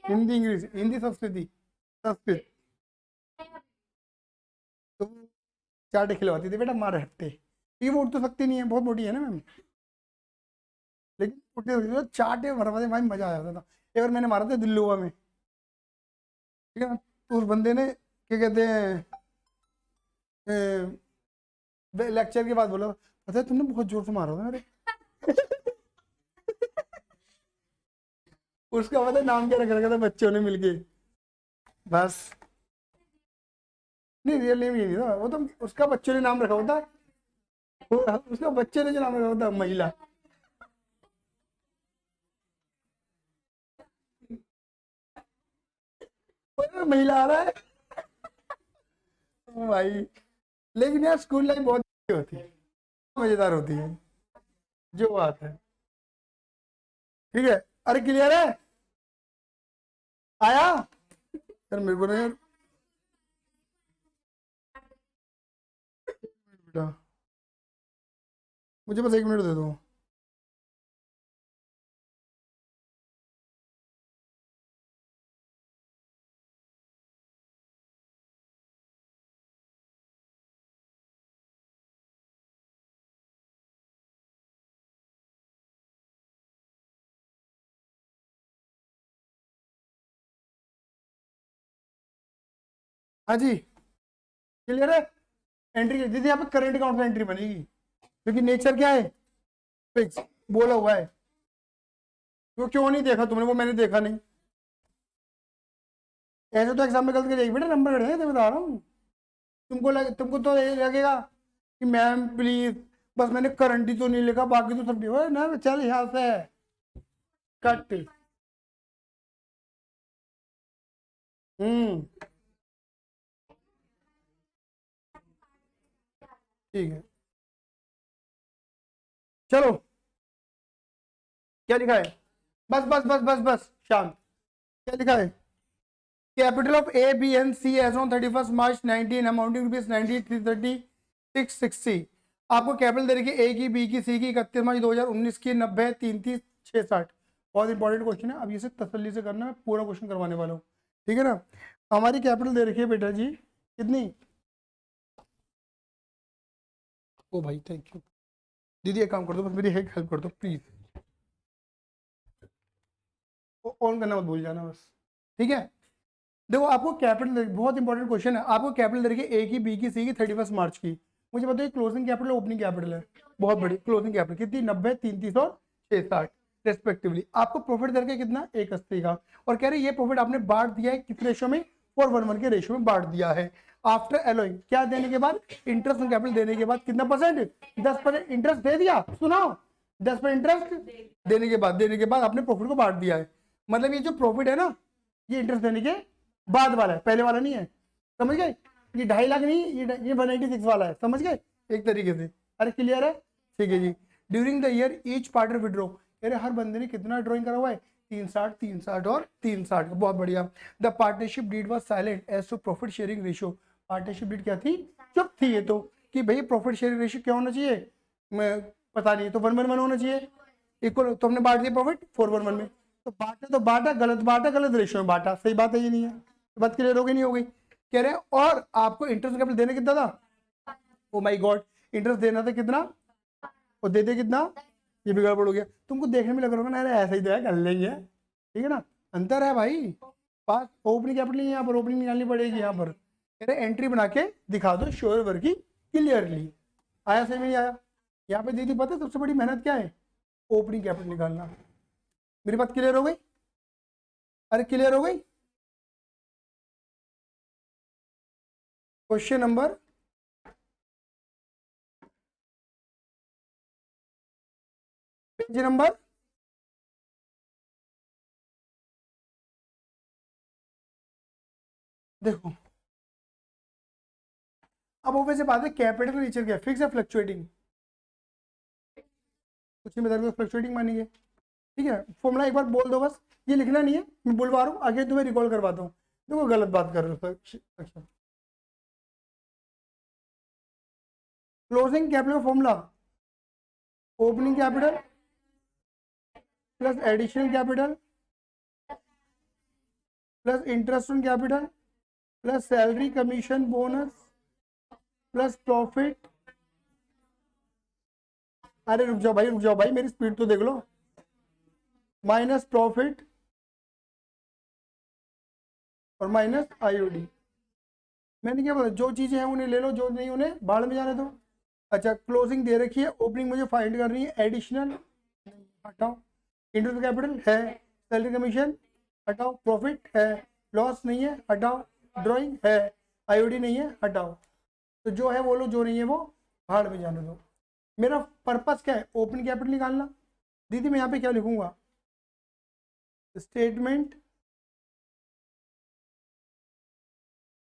हिंदी इंग्लिश, हिंदी संस्कृति, संस्कृत। तो चाटे खिलवाती थी बेटा, मार हट्टे। ये वो उठ तो सकती नहीं है, बहुत मोटी है ना मैम, लेकिन उठते हुए चाटे मरवाते भाई, मजा आ जाता था। एक बार मैंने मारा था दिल्लुआ में, ठीक है ना, तो उस बंदे ने क्या कहते हैं लेक्चर के बाद बोला, पता है तुमने बहुत जोर से मारा था मेरे। उसका पता है नाम क्या रख रखा था बच्चों ने मिलके, बस। नहीं रियल नेम ये नहीं था वो, तो उसका बच्चों ने नाम रखा होता, उसका बच्चे ने जो नाम रखा होता महिला। महिला आ रहा है ओ भाई। लेकिन यार स्कूल लाइफ बहुत अच्छी होती है, मजेदार होती है, जो बात है। ठीक है, अरे क्लियर है, आया यार मेरे को ना यार, बेटा मुझे बस 1 मिनट दे दो। हाँ जी, क्लियर है। एंट्री दीदी यहाँ पे करंट अकाउंट में एंट्री बनेगी, क्योंकि नेचर क्या है, फिक्स बोला हुआ है। वो क्यों नहीं देखा तुमने, वो मैंने देखा नहीं। ऐसे तो एग्जाम में गलत करिएगी बेटा, नंबर कट जाएंगे, तो बता रहा हूँ। तुमको तो ये लगेगा कि मैम प्लीज, बस मैंने करंट ही तो नहीं लिखा, बाकी तो सब ठीक है ना, चल यहाँ से कट। हम्म, ठीक है, चलो क्या लिखा है, बस बस बस बस बस शांत। क्या लिखा है, capital of A B and C as on 31 March 19 amounting rupees 93,3660। आपको कैपिटल दे रखी ए की, बी की, सी की 31 मार्च 2019 की, 90, 33, 660। बहुत इंपॉर्टेंट क्वेश्चन है, अब इसे तसल्ली से करना, मैं पूरा क्वेश्चन करवाने वाला हूँ, ठीक है ना। हमारी कैपिटल दे रखी है बेटा जी कितनी, ओ भाई थैंक यू दीदी, एक काम कर दो बस, मेरी हेल्प कर दो प्लीज, ऑन करना मत भूल जाना बस, ठीक है। देखो आपको कैपिटल, बहुत इंपॉर्टेंट क्वेश्चन है, आपको कैपिटल दे रखी है ए की, बी की, सी की 31 मार्च की। मुझे बताइए क्लोजिंग कैपिटल ओपनिंग कैपिटल है, बहुत बड़ी क्लोजिंग कैपिटल कितनी, 90, 33 और 660 रेस्पेक्टिवली। आपको प्रॉफिट दे रखा है कितना, 180 का, और कह रहे ये प्रॉफिट आपने बांट दिया है किस रेशो में, 4:1 के रेशो में बांट दिया है। आफ्टर एलोइंग क्या देने के बाद, इंटरेस्ट ऑन कैपिटल देने के बाद कितना परसेंट, 10% इंटरेस्ट दे दिया, सुनाओ 10% इंटरेस्ट देने के बाद आपने प्रॉफिट को बांट दिया है। मतलब ये जो प्रॉफिट है ना, ये इंटरेस्ट देने के बाद वाला है, पहले वाला नहीं है, समझ गए। ये 2.5 लाख नहीं, ये 186 वाला है, समझ गए एक तरीके से। अरे क्लियर है, ठीक है जी। During the year each partner withdraw, अरे हर बंदे ने कितना ड्रॉइंग करा हुआ है, 360, 360 और 360 का, बहुत बढ़िया। The partnership deed was silent as to profit sharing ratio, partnership deed क्या थी, चुप थी ये तो, कि भाई प्रॉफिट शेयरिंग रेशियो क्या होना चाहिए, मैं पता नहीं, तो 1:1 होना चाहिए, इक्वल। तो हमने बांट दिया प्रॉफिट 4:1 में, तो बांटा गलत रेशियो में बांटा, सही बात है ये नहीं है, तो बात क्लियर हो गई नहीं हो गई। कह रहे हैं और आपको इंटरेस्ट कैपिटल देने कितना था, ओ माय गॉड, इंटरेस्ट देना था कितना, और दे दे कितना, ये भी गड़बड़ हो गया। तुमको देखने में लग रहा होगा ना, अरे ऐसा ही तो है, कर लेंगे, ठीक है ना, अंतर है भाई। पास ओपनिंग कैपिटल नहीं है यहाँ पर, ओपनिंग निकालनी पड़ेगी यहाँ पर। कह रहे एंट्री बना के दिखा दो श्योर वर्किंग क्लियरली। आया सही में नहीं आया, यहाँ पे दीदी पता है सबसे बड़ी मेहनत क्या है, ओपनिंग कैपिटल निकालना। मेरी बात क्लियर हो गई, अरे क्लियर हो गई। क्वेश्चन नंबर, पेज नंबर, देखो अब वो वैसे बात है, कैपिटल का नेचर क्या है, फिक्स है फ्लक्चुएटिंग, कुछ नहीं बता, फ्लक्चुएटिंग मानेंगे, ठीक है। फॉर्मूला एक बार बोल दो बस, ये लिखना नहीं है, मैं बुलवा रहा हूँ आगे, तुम्हें रिकॉल करवाता हूँ। देखो गलत बात कर रहे हो अच्छा। क्लोजिंग कैपिटल का formula opening capital plus additional capital plus interest on capital plus salary commission bonus plus profit. अरे रुक जाओ भाई मेरी स्पीड तो देख लो। माइनस प्रॉफिट और माइनस आईओडी। मैंने क्या बोला, जो चीजें हैं उन्हें ले लो, जो नहीं उन्हें बाहर में जाने दो। अच्छा क्लोजिंग दे रखी है, ओपनिंग मुझे फाइंड करनी है, एडिशनल हटाओ, इंटरेस्ट कैपिटल है, सैलरी कमीशन हटाओ, प्रॉफिट है, लॉस नहीं है हटाओ, ड्राइंग है, आईओडी नहीं है हटाओ। तो जो है वो लो, जो नहीं है वो बाहर में जाने दो। मेरा पर्पस क्या है, ओपन कैपिटल निकालना। दीदी मैं यहाँ पे क्या लिखूंगा, statement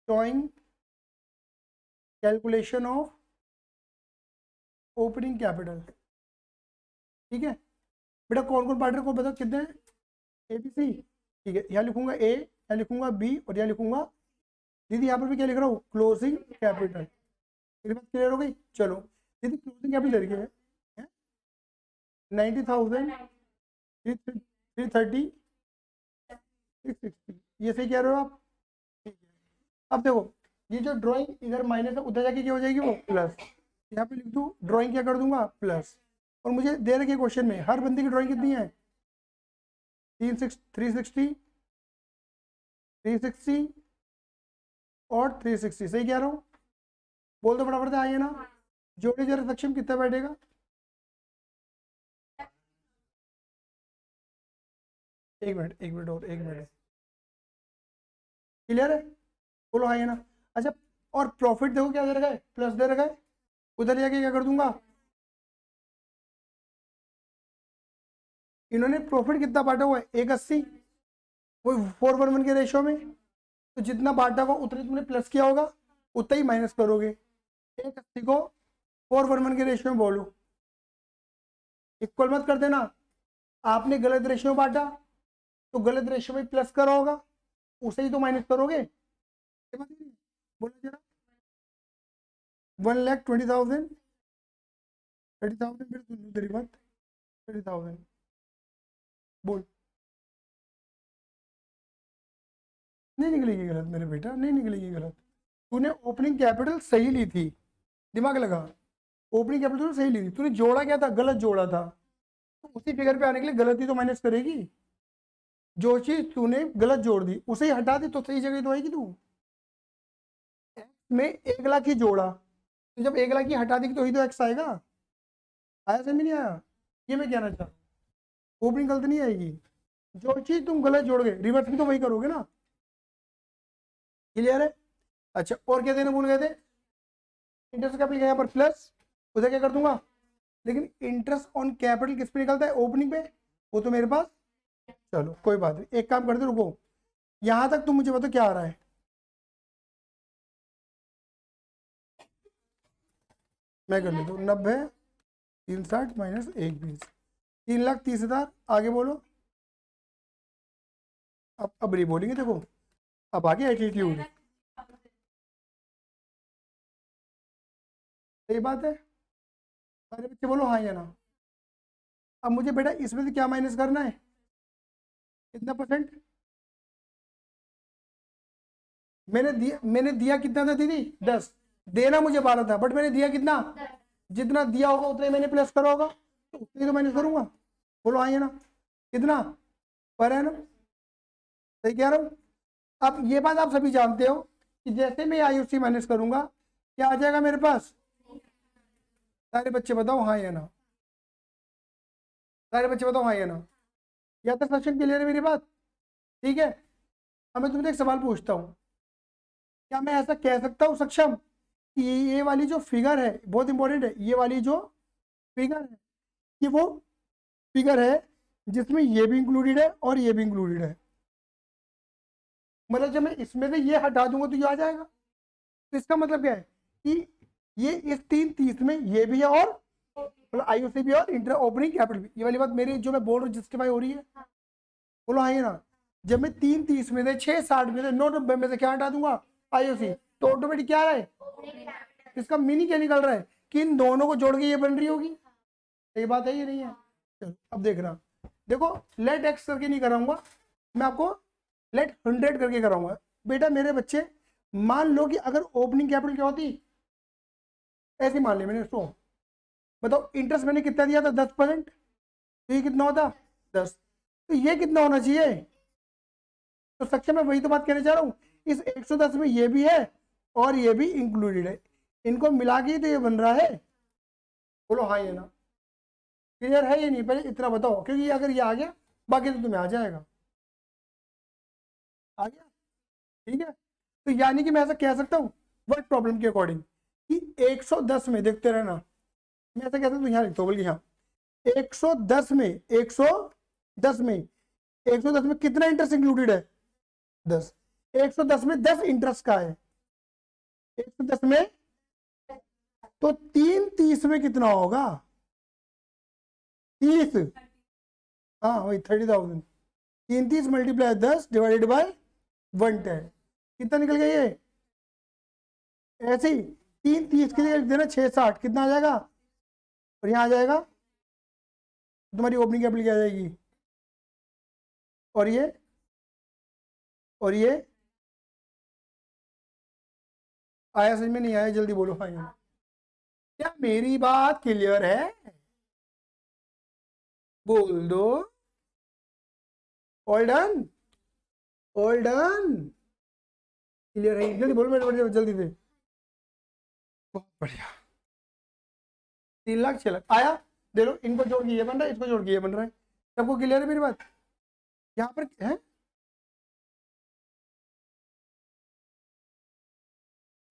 showing calculation of opening capital. ठीक है बेटा, कौन कौन पार्टनर को बताओ कितने हैं, ABC। ठीक है, यहाँ लिखूंगा A, यहाँ लिखूंगा B और यहाँ लिखूंगा दीदी, यहाँ पर भी क्या लिख रहा हूँ, क्लोजिंग कैपिटल। मेरी बात क्लियर हो गई। चलो दीदी क्लोजिंग कैपिटल लिखे है 90,000 330 660, ये सही कह रहे हो आप। ठीक है, अब देखो ये जो ड्राइंग इधर माइनस है, उधर जाके क्या हो जाएगी वो प्लस। यहाँ पे लिख दूँ ड्राइंग क्या कर दूंगा प्लस। और मुझे दे रखे क्वेश्चन में हर बंदे की ड्राइंग कितनी है, 360 360 और 360, सही कह रहा हूँ, बोल दो फटाफट से, आइए ना, जोड़े जरा सक्षम कितना बैठेगा, एक मिनट और एक मिनट, क्लियर है, बोलो आइए ना। अच्छा और प्रॉफिट देखो क्या दे रखा है, प्लस दे रखा है, उधर जाके क्या कर दूंगा, इन्होंने प्रॉफिट कितना बांटा हुआ है 180, वो 4:1 के रेशियो में, तो जितना बांटा होगा उतना तुमने प्लस किया होगा, उतना ही माइनस करोगे। 180 को 4:1 के रेशियो में बोलो, इक्वल मत कर देना। आपने गलत रेशियो बांटा तो गलत रेशियो में प्लस करा होगा, उसे ही तो माइनस करोगे। बोलो जरा, 1,20,000 30,000, फिर सुन लो तेरी बात, 30,000 बोल। नहीं निकलेगी गलत मेरे बेटा, नहीं निकलेगी गलत। तूने ओपनिंग कैपिटल सही ली थी, दिमाग लगा, ओपनिंग कैपिटल तूने सही ली थी, तूने जोड़ा क्या था, गलत जोड़ा था, तो उसी फिगर पे आने के लिए गलती तो माइनस करेगी। जो चीज तूने गलत जोड़ दी उसे ही हटा दी तो सही जगह तो आएगी। तू में 1 लाख ही जोड़ा, तो जब 1 लाख ही हटा देगी तो ही तो एक्स आएगा। आया समझ नहीं आया, ये मैं कहना चाह रहा हूँ, ओपनिंग गलत नहीं आएगी, जो चीज तुम गलत जोड़ गए रिवर्स भी तो वही करोगे ना। क्लियर है। अच्छा और क्या देने भूल गए थे, इंटरेस्ट कैपिटल यहाँ पर प्लस, उधर क्या कर दूंगा, लेकिन इंटरेस्ट ऑन कैपिटल किस पे निकलता है, ओपनिंग पे, वो तो मेरे पास, चलो कोई बात नहीं, एक काम करते रुको, यहां तक तुम मुझे बताओ क्या आ रहा है, मैं कर लेता हूँ 90 360 माइनस 120, 3,30,000, आगे बोलो। अब नहीं बोलेंगे, देखो अब आगे एटीट्यूड, सही बात है, सारे बच्चे बोलो हाँ या ना। अब मुझे बेटा इसमें से क्या माइनस करना है, कितना परसेंट, मैंने दिया कितना था दीदी 10, देना मुझे 12 था, बट मैंने दिया कितना, जितना दिया होगा उतना ही मैंने प्लस करा होगा, तो उतनी तो माइनस करूंगा, बोलो हाँ या ना, कितना पर है ना, सही कह रहा हूँ। अब ये बात आप सभी जानते हो कि जैसे मैं IUC माइनस करूंगा क्या आ जाएगा मेरे पास, सारे बच्चे बताओ हाँ या ना, सारे बच्चे बताओ हाँ या ना, या तो सेक्शन क्लियर है मेरी बात। ठीक है, अब मैं तुमसे एक सवाल पूछता हूँ, क्या मैं ऐसा कह सकता हूँ सक्षम कि ये वाली जो फिगर है बहुत इंपॉर्टेंट है, ये वाली जो फिगर है कि वो फिगर है जिसमें ये भी इंक्लूडेड है और ये भी इंक्लूडेड है, मतलब जब मैं इसमें से ये हटा दूंगा तो ये आ जाएगा, तो इसका मतलब क्या है कि ये इस 330 में ये भी है और मतलब IUC भी और इंटर ओपनिंग कैपिटल भी, ये वाली बात मेरी जो मैं बोल रहा हूँ जस्टिफाई हो रही है, बोलो हाँ ये ना। जब मैं 330 में से, 660 में से, 990 में से क्या हटा दूंगा, आईओसी, तो ऑटोमेटिक क्या है, इसका मीनिंग क्या निकल रहा है कि इन दोनों को जोड़ के ये बन रही होगी। ये बात है, ये नहीं है। चलो अब देख रहा, देखो लेट एक्स करके नहीं कराऊंगा मैं आपको, लेट 100 करके कराऊंगा। बेटा मेरे बच्चे, मान लो कि अगर ओपनिंग कैपिटल क्या होती, ऐसे मान लिया मैंने इसको, बताओ इंटरेस्ट मैंने कितना दिया था, 10%, तो ये कितना होता, 10, तो ये कितना होना चाहिए। तो सक्षम मैं वही तो बात कहना चाह रहा हूँ, इस 110 में ये भी है और ये भी इंक्लूडेड है, इनको मिला के तो ये बन रहा है। बोलो हाँ ये ना, क्लियर है ये नहीं, पहले इतना बताओ, क्योंकि अगर ये आ गया बाकी तो तुम्हें आ जाएगा, आ गया, ठीक है। तो यानी कि मैं ऐसा कह सकता हूँ वर्ड प्रॉब्लम के अकॉर्डिंग कि 110 में, देखते रहना, मैं ऐसा कह सकता हूँ, यहाँ लिखता हूँ बल्कि, हाँ 110 में, 110 में, 110 में कितना इंटरेस्ट इंक्लूडेड है, 10, 110 में 10 इंटरेस्ट का है, 110 में, तो 330 में कितना होगा, 30, हाँ वही 30,000, 330 मल्टीप्लाई 10 डिवाइडेड बाय 110, कितना निकल गया ये, ऐसे ही 330 की जगह लिख देना 660, कितना आ जाएगा, और यहाँ आ जाएगा तुम्हारी ओपनिंग कैपिटल क्या आ जाएगी, और ये, और ये आया समझ में, नहीं आया जल्दी बोलो हाँ यहाँ। क्या मेरी बात क्लियर है, बोल दो, all done, all done, clear है, जल्दी बोलो मेरे, जल्दी से, बहुत बढ़िया, 3 लाख 6 लाख आया, दे लो, इनको जोड़ के ये बन रहा है, इसको जोड़ के ये बन रहा है, सबको क्लियर है मेरी बात, यहाँ पर है,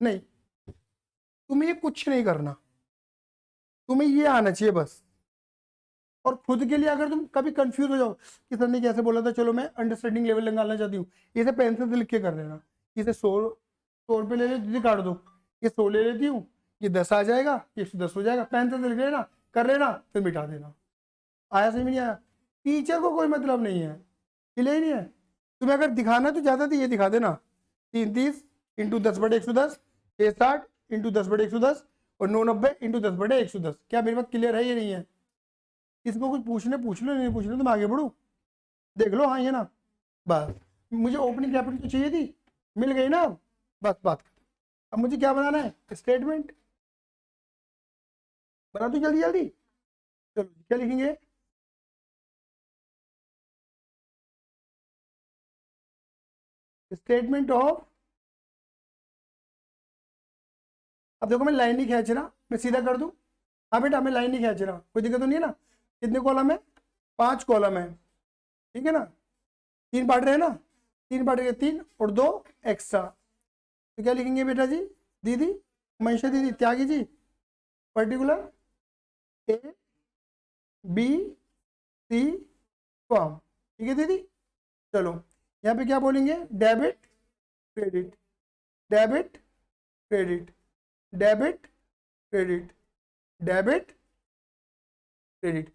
नहीं तुम्हें ये कुछ नहीं करना, तुम्हें ये आना चाहिए बस, और खुद के लिए अगर तुम कभी कंफ्यूज हो जाओ कि सर ने कैसे बोला था, चलो मैं अंडरस्टैंडिंग लेवल निकालना चाहती हूँ, इसे पेंसिल से लिख के कर लेना, इसे 100 रुपये ले ले, दीदी काट दो, ये 100 ले लेती हूँ, ये 10 आ जाएगा, ये 110 हो जाएगा, पेंसिल से लिख लेना, कर लेना, फिर मिटा देना, आया समझ में नहीं आया, टीचर को कोई मतलब नहीं है, क्लियर ही नहीं है, तुम्हें अगर दिखाना तो ज़्यादा तो ये दिखा देना, 330 इंटू 10/110, 660 इंटू 10/110, और 990 इंटू 10/110, क्या मेरी बात क्लियर है ये नहीं है, इसको कुछ पूछने पूछ लो, नहीं पूछने तुम आगे बढ़ो, देख लो हाँ ये ना, बस मुझे ओपनिंग कैपिटल तो चाहिए थी, मिल गई ना, बस बात, अब मुझे क्या बनाना है, स्टेटमेंट बना दो जल्दी जल्दी, चलो क्या लिखेंगे, स्टेटमेंट ऑफ, अब देखो मैं लाइन नहीं खींच रहा, मैं सीधा कर दूं, हाँ बेटा मैं लाइन नहीं खींच रहा, कोई दिक्कत तो नहीं है ना, कितने कॉलम है, 5 कॉलम है, ठीक है ना, 3 पार्ट रहे ना, 3 पार्ट के 3 और 2 एक्स्ट्रा, तो क्या लिखेंगे बेटा जी, दीदी मनीषा दीदी, Tyagi ji, particular A B C form, ठीक है दीदी, चलो यहाँ पे क्या बोलेंगे, debit credit, debit credit, debit credit, debit credit,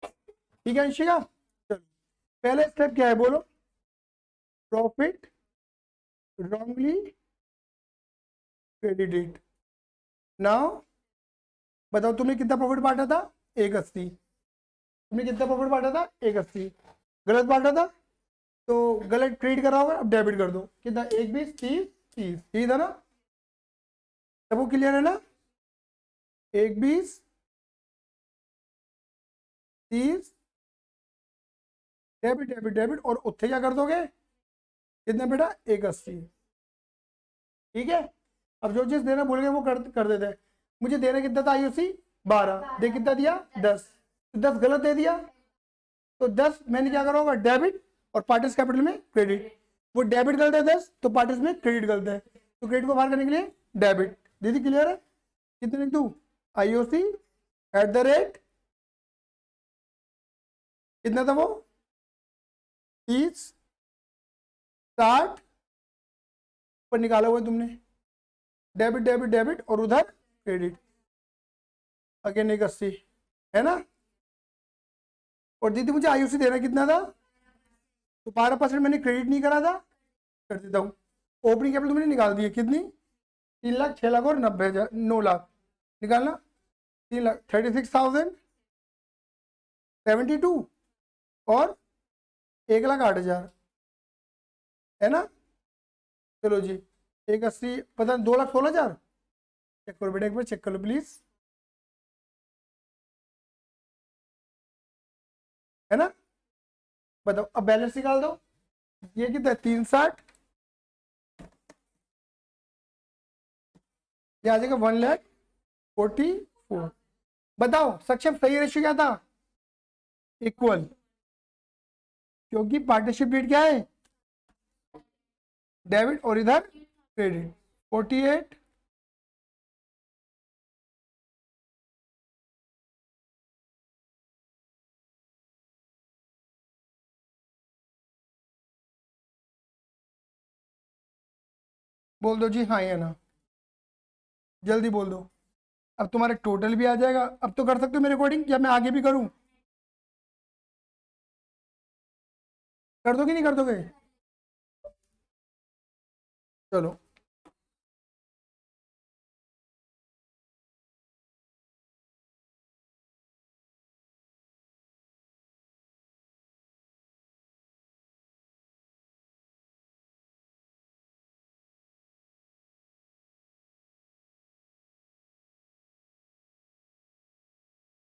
ठीक है अंशिका, चलो पहले स्टेप क्या है बोलो, प्रॉफिट रॉन्गली क्रेडिटेड, नाउ बताओ तुमने कितना प्रॉफिट बांटा था, 180, तुमने कितना प्रॉफिट बांटा था, 180, गलत बांटा था तो गलत क्रेडिट करा होगा, अब डेबिट कर दो, कितना 1 20 30 30, ठीक था ना, सबको क्लियर है ना, 1 20 30, डेबिट डेबिट डेबिट, और उत्थे क्या कर दोगे, कितना बेटा 180, ठीक है। अब जो चीज देना भूल गए वो कर देते हैं, मुझे देना कितना था आईओसी 12, दे कितना दिया 10, तो 10 गलत दे दिया, तो 10 मैंने क्या करा होगा डेबिट, और पार्टिस कैपिटल में क्रेडिट, वो डेबिट गलत है 10, तो पार्टिस में क्रेडिट गलत है, तो क्रेडिट को बाहर करने के लिए डेबिट, दीदी क्लियर है, कितने लिख दूं, आईओसी एट द रेट, कितना था वो 30 60 पर निकाला हुआ है तुमने, डेबिट डेबिट डेबिट और उधर क्रेडिट, अगेन 180 है ना, और दीदी मुझे आईओसी देना कितना था तो 12% मैंने क्रेडिट नहीं करा था, कर देता हूँ। ओपनिंग कैपिटल तुमने निकाल दी है कितनी, 3 लाख, 6 लाख और 90,000, 9 लाख निकालना। 3 लाख 36,072 और 1,08,000 है ना। चलो जी 180 पता 2,16,000। चेक करो बेटा, एक बार चेक कर लो प्लीज, है ना। बताओ अब बैलेंस निकाल दो। ये कितना है 360, ये आ जाएगा 1,44,000। बताओ सक्षम सही रेशियो क्या था, इक्वल, क्योंकि पार्टनरशिप डेट क्या है, डेबिट और इधर क्रेडिट। 48 बोल दो जी हाँ या ना, जल्दी बोल दो। अब तुम्हारे टोटल भी आ जाएगा। अब तो कर सकते हो मेरे अकॉर्डिंग, या मैं आगे भी करूं, कर दोगे नहीं कर दोगे, चलो।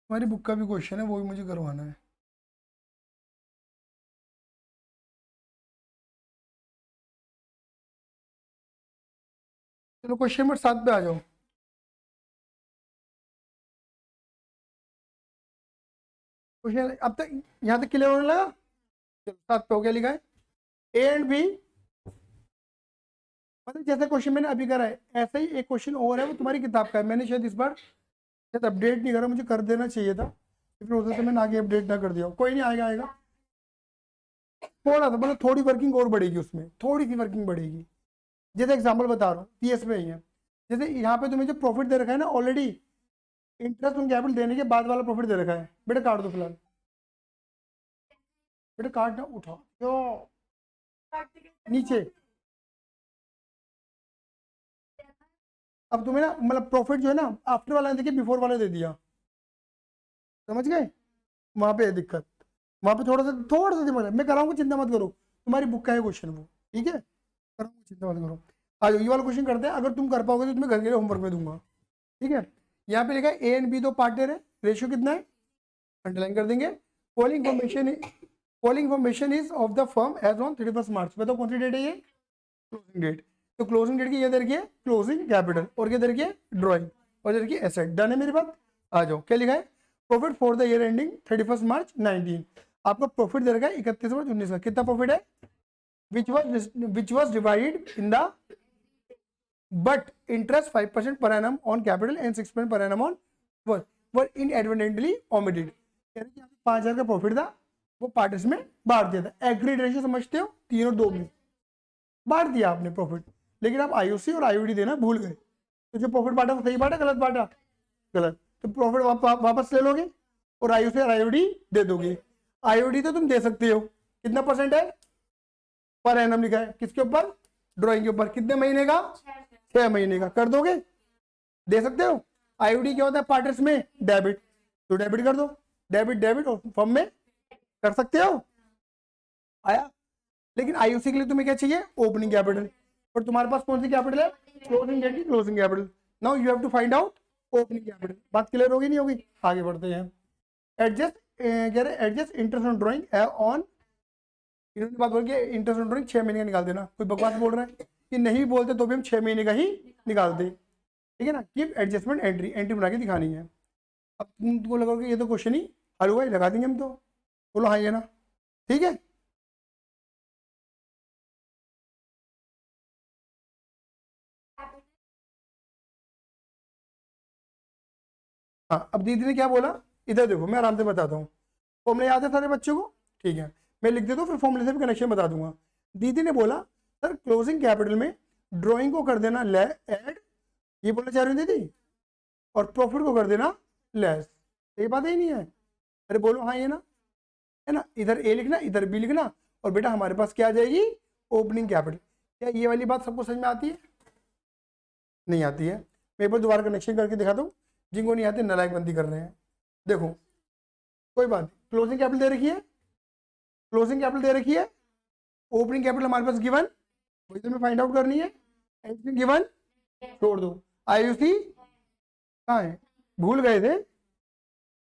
तुम्हारी बुक का भी क्वेश्चन है, वो भी मुझे करवाना है। चलो क्वेश्चन नंबर 7 पे आ जाओ। क्वेश्चन अब तक यहाँ तक क्लियर होने लगा। चलो 7 पे हो गया, लिखा है ए एंड बी, मतलब जैसे क्वेश्चन मैंने अभी करा है ऐसा ही एक क्वेश्चन और है, वो तुम्हारी किताब का है। मैंने शायद इस बार शायद अपडेट नहीं करा, मुझे कर देना चाहिए था, फिर हो सकता है मैंने आगे अपडेट ना कर दिया हो। कोई नहीं, आएगा आएगा। थोड़ा सा मतलब थोड़ी वर्किंग और बढ़ेगी उसमें, थोड़ी सी वर्किंग बढ़ेगी। जैसे एग्जाम्पल बता रहा हूँ, पीएस में ही है। जैसे यहाँ पे तुम्हें जो प्रॉफिट दे रखा है ना ऑलरेडी, इंटरेस्ट ऑन कैपिटल देने के बाद वाला प्रॉफिट दे रखा है, बेटा काट दो फिलहाल, बेटा काट ना, उठा क्यों नीचे। अब तुम्हें ना मतलब प्रॉफिट जो है ना आफ्टर वाला ने देखिए बिफोर वाला दे दिया, समझ गए। वहां पे है दिक्कत, वहां पे थोड़ा सा दिमाग है। मैं कराऊंगा, चिंता मत करो, तुम्हारी बुक का है क्वेश्चन वो, ठीक है, कराऊंगा, चिंता मत करो। आ जाओ ये वाला क्वेश्चन करते हैं, अगर तुम कर पाओगे तो तुम्हें घर के लिए होमवर्क में दूंगा, ठीक है। यहाँ पे लिखा है ए एंड बी दो पार्टनर है, रेशियो कितना है, अंडरलाइन कर देंगे। Following information is of the firm as on 31 March. बताओ कौन सी डेट है ये, क्लोजिंग डेट। तो क्लोजिंग डेट की ये दे रखी है क्लोजिंग कैपिटल, और क्या दे रखी है ड्रॉइंग, और दे रखी है एसेट। डन है मेरी बात। आ जाओ क्या लिखा है, profit for the year ending 31 March 19। आपका प्रॉफिट दे रखा है 31 मार्च 19 का। कितना प्रॉफिट है, which was divided in the but interest 5% per annum on capital and 6% per annum on were inadvertently omitted। 5,000 का प्रॉफिट था, वो पार्टनर्स में बांट दिया था। एग्रीड रेशियो समझते हो, 3 और 2 में बांट दिया आपने प्रॉफिट, लेकिन आप आईओसी और आईओडी देना भूल गए। तो जो प्रॉफिट बांटा वो सही बांटा गलत बांटा, गलत। तो प्रॉफिट वापस ले लोगे और आईओसी और आईओडी दे दोगे। आईओडी तो तुम दे सकते हो, कितना परसेंट है, पर एनम लिखा है, किसके ऊपर, ड्राइंग के ऊपर। कितने महीने का, 6 महीने का। कर दोगे, दे सकते हो। आईओडी क्या होता है पार्टनर्स में, डेबिट, तो डेबिट कर दो, डेबिट डेबिट, और फर्म में कर सकते हो, आया। लेकिन आईओसी के लिए तुम्हें क्या चाहिए, ओपनिंग कैपिटल, और तुम्हारे पास कौन सी कैपिटल है, क्लोजिंग डेट की closing capital. Now you have to find out opening capital. बात क्लियर होगी नहीं होगी, आगे बढ़ते हैं। एडजस्ट कह रहे adjust interest on drawing on, इन्होंने बात बोल के इंटरेस्ट ऑन ड्राइंग 6 महीने का निकाल देना। कोई बकवास बोल रहा है कि नहीं बोलते तो भी हम 6 महीने का ही निकाल दे, ठीक है ना। कीप एडजस्टमेंट एंट्री, एंट्री बना के दिखानी है। अब तुमको लगोगे ये तो क्वेश्चन ही हल हुआ ही, लगा देंगे हम तो, बोलो हाँ ये ना, ठीक है। हाँ अब दीदी ने क्या बोला, इधर देखो मैं आराम से बताता हूँ। फॉर्मूले याद है सारे बच्चों को, ठीक है, मैं लिख देता हूँ, फिर फॉर्मूले से भी कनेक्शन बता दूंगा। दीदी ने बोला सर क्लोजिंग कैपिटल में ड्राइंग को कर देना ऐड, ये बोलना चाह रही हूँ दीदी, और प्रॉफिट को कर देना लेस। ये बात ही नहीं है, अरे बोलो हाँ ये ना, है ना। इधर ए लिखना, इधर बी लिखना, और बेटा हमारे पास क्या आ जाएगी, ओपनिंग कैपिटल। क्या ये वाली बात सबको समझ में आती है? नहीं आती है। मैं एक बार दोबारा कनेक्शन करके दिखाता हूँ, जिनको नहीं आते नालायकबंदी कर रहे हैं। देखो कोई बात, क्लोजिंग कैपिटल दे रखी है, क्लोजिंग कैपिटल दे रखी है, ओपनिंग कैपिटल हमारे पास गिवन, वही तुम्हें फाइंड आउट करनी है। एनीथिंग गिवन छोड़ दो। आईयूसी कहाँ है, भूल गए थे,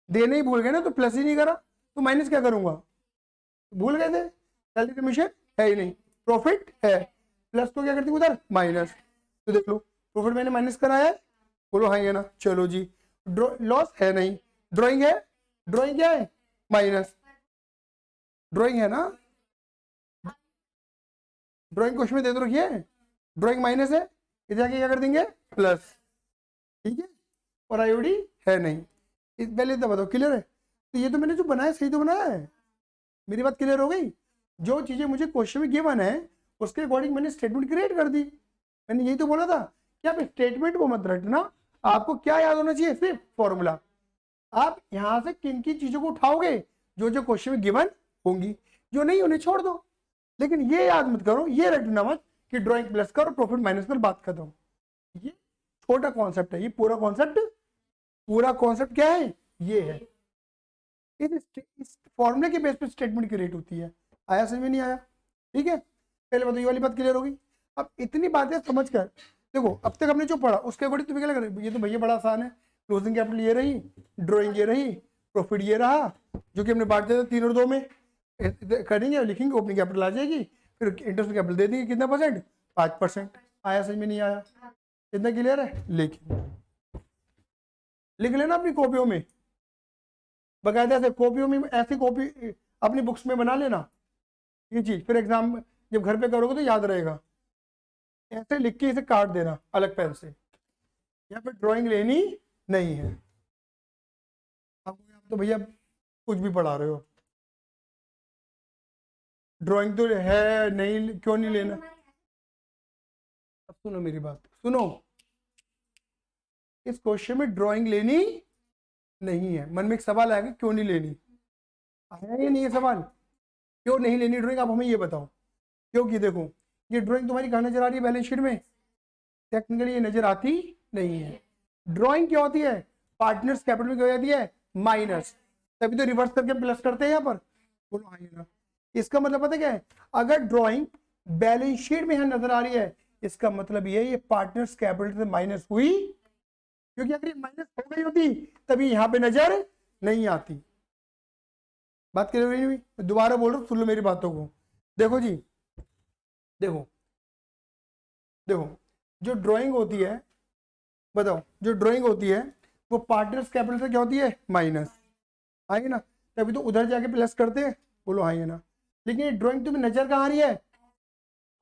देने ही भूल गए ना, तो प्लस ही नहीं करा तो माइनस क्या करूंगा, भूल गए थे। सैलरी कमीशन है ही नहीं, प्रॉफिट है, प्लस तो क्या करती हूँ उधर माइनस। तो देख लो प्रॉफिट मैंने माइनस करा है, बोलो हाँ है ना, चलो जी। लॉस है नहीं, ड्राइंग है, ड्राइंग क्या है माइनस, ड्राइंग है ना, ड्राइंग क्वेश्चन में दे दो रखिए, ड्राइंग माइनस है, इधर आके क्या कर देंगे प्लस, ठीक है। और आईओडी है नहीं, इस पहले तो बताओ क्लियर है। तो ये तो मैंने जो बनाया सही तो बनाया है, मेरी बात क्लियर हो गई। जो चीजें मुझे क्वेश्चन में गिवन है उसके अकॉर्डिंग मैंने स्टेटमेंट क्रिएट कर दी। मैंने यही तो बोला था कि आप स्टेटमेंट को मत रटना, आपको क्या याद होना चाहिए, सिर्फ फॉर्मूला। आप यहां से किन किन चीजों को उठाओगे, जो जो क्वेश्चन में गिवन होंगी, जो नहीं उन्हें छोड़ दो। लेकिन ये याद मत करो, ये रटना मत कि ड्राइंग प्लस कर और प्रॉफिट माइनस कर, बात खत्म। ये छोटा कॉन्सेप्ट है, ये पूरा कॉन्सेप्ट क्या है, ये है। इस फॉर्मूले के बेस पे स्टेटमेंट क्रिएट होती है। आया समझ में नहीं आया? ठीक है, पहले बताओ, ये वाली बात क्लियर होगी। अब इतनी बातें समझ कर देखो, अब तक हमने जो पढ़ा उसके अकॉर्डिंग तुम्हें क्या लग रहा है, ये तो भैया बड़ा आसान है। क्लोजिंग कैपिटल ये रही, ड्राइंग ये रही, प्रॉफिट ये रहा, जो कि हमने बांट दिया था 3 और 2 में, करेंगे लिखेंगे, ओपनिंग कैपिटल आ जाएगी, फिर इंटरेस्ट कैपिटल दे देंगे, कितना परसेंट, 5%। आया समझ में नहीं आया? कितना क्लियर है? लिख लेना अपनी कॉपियों में, बकायदा से कॉपियों में, ऐसी कॉपी अपनी बुक्स में बना लेना ये चीज, फिर एग्जाम जब घर पे करोगे तो याद रहेगा। ऐसे लिख के इसे काट देना अलग पेन से, या फिर ड्राइंग लेनी नहीं है। आप तो भैया कुछ भी पढ़ा रहे हो, ड्राइंग तो है नहीं, क्यों नहीं लेना। अब सुनो मेरी बात, सुनो, इस क्वेश्चन में ड्राइंग लेनी नहीं है। मन में एक सवाल आएगा, क्यों नहीं लेनी, आया या नहीं है सवाल, क्यों नहीं लेनी ड्राइंग, आप हमें ये बताओ। क्योंकि देखो ये ड्राइंग तुम्हारी कहाँ नजर आ रही है, बैलेंस शीट में, टेक्निकली ये नजर आती नहीं है। ड्राइंग क्या होती है, पार्टनर्स कैपिटल में क्या हो जाती है, माइनस, तभी तो रिवर्स करके प्लस करते हैं यहाँ पर, बोलो हाँ ना। इसका मतलब पता क्या है, अगर ड्राइंग बैलेंस शीट में यहाँ नजर आ रही है, इसका मतलब ये पार्टनर्स कैपिटल से माइनस हुई, क्योंकि अगर ये माइनस हो गई होती तभी यहाँ पे नजर नहीं आती। बात क्लियर नहीं हुई? दोबारा बोल रहा हूँ, सुन लो मेरी बातों को। देखो जी, देखो जो ड्राइंग होती है, बताओ, जो ड्राइंग होती है वो पार्टनर्स कैपिटल से क्या होती है, माइनस, आएगी ना, तभी तो उधर जाके प्लस करते हैं, बोलो हाँ ना। लेकिन ये ड्राइंग तुम्हें नजर कहाँ आ रही है,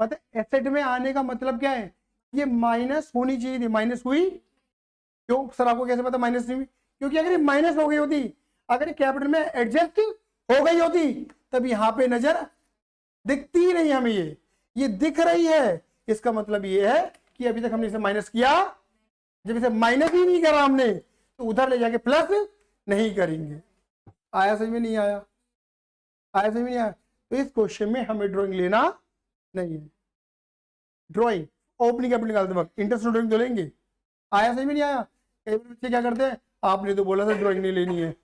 पता है एसेट में आने का मतलब क्या है, ये माइनस होनी चाहिए थी, माइनस हुई, क्यों सर आपको कैसे पता माइनस नहीं हुई, क्योंकि अगर ये माइनस हो गई होती, अगर कैपिटल में एडजस्ट हो गई होती, तब यहाँ पे नजर दिखती ही नहीं हमें, ये दिख रही है, इसका मतलब ये है कि अभी तक हमने इसे माइनस किया, जब इसे माइनस ही नहीं करा हमने तो उधर ले जाके प्लस नहीं करेंगे। आया समझ में नहीं आया? आया समझ में नहीं आया? तो इस क्वेश्चन में हमें ड्राइंग लेना नहीं है। ड्राइंग ओपनिंग कैपिटल निकालते वक्त इंटरेस्ट ड्राइंग तो लेंगे। आया समझ में नहीं आया? कई बार बच्चे क्या करते हैं, आपने तो बोला था ड्राइंग नहीं लेनी है,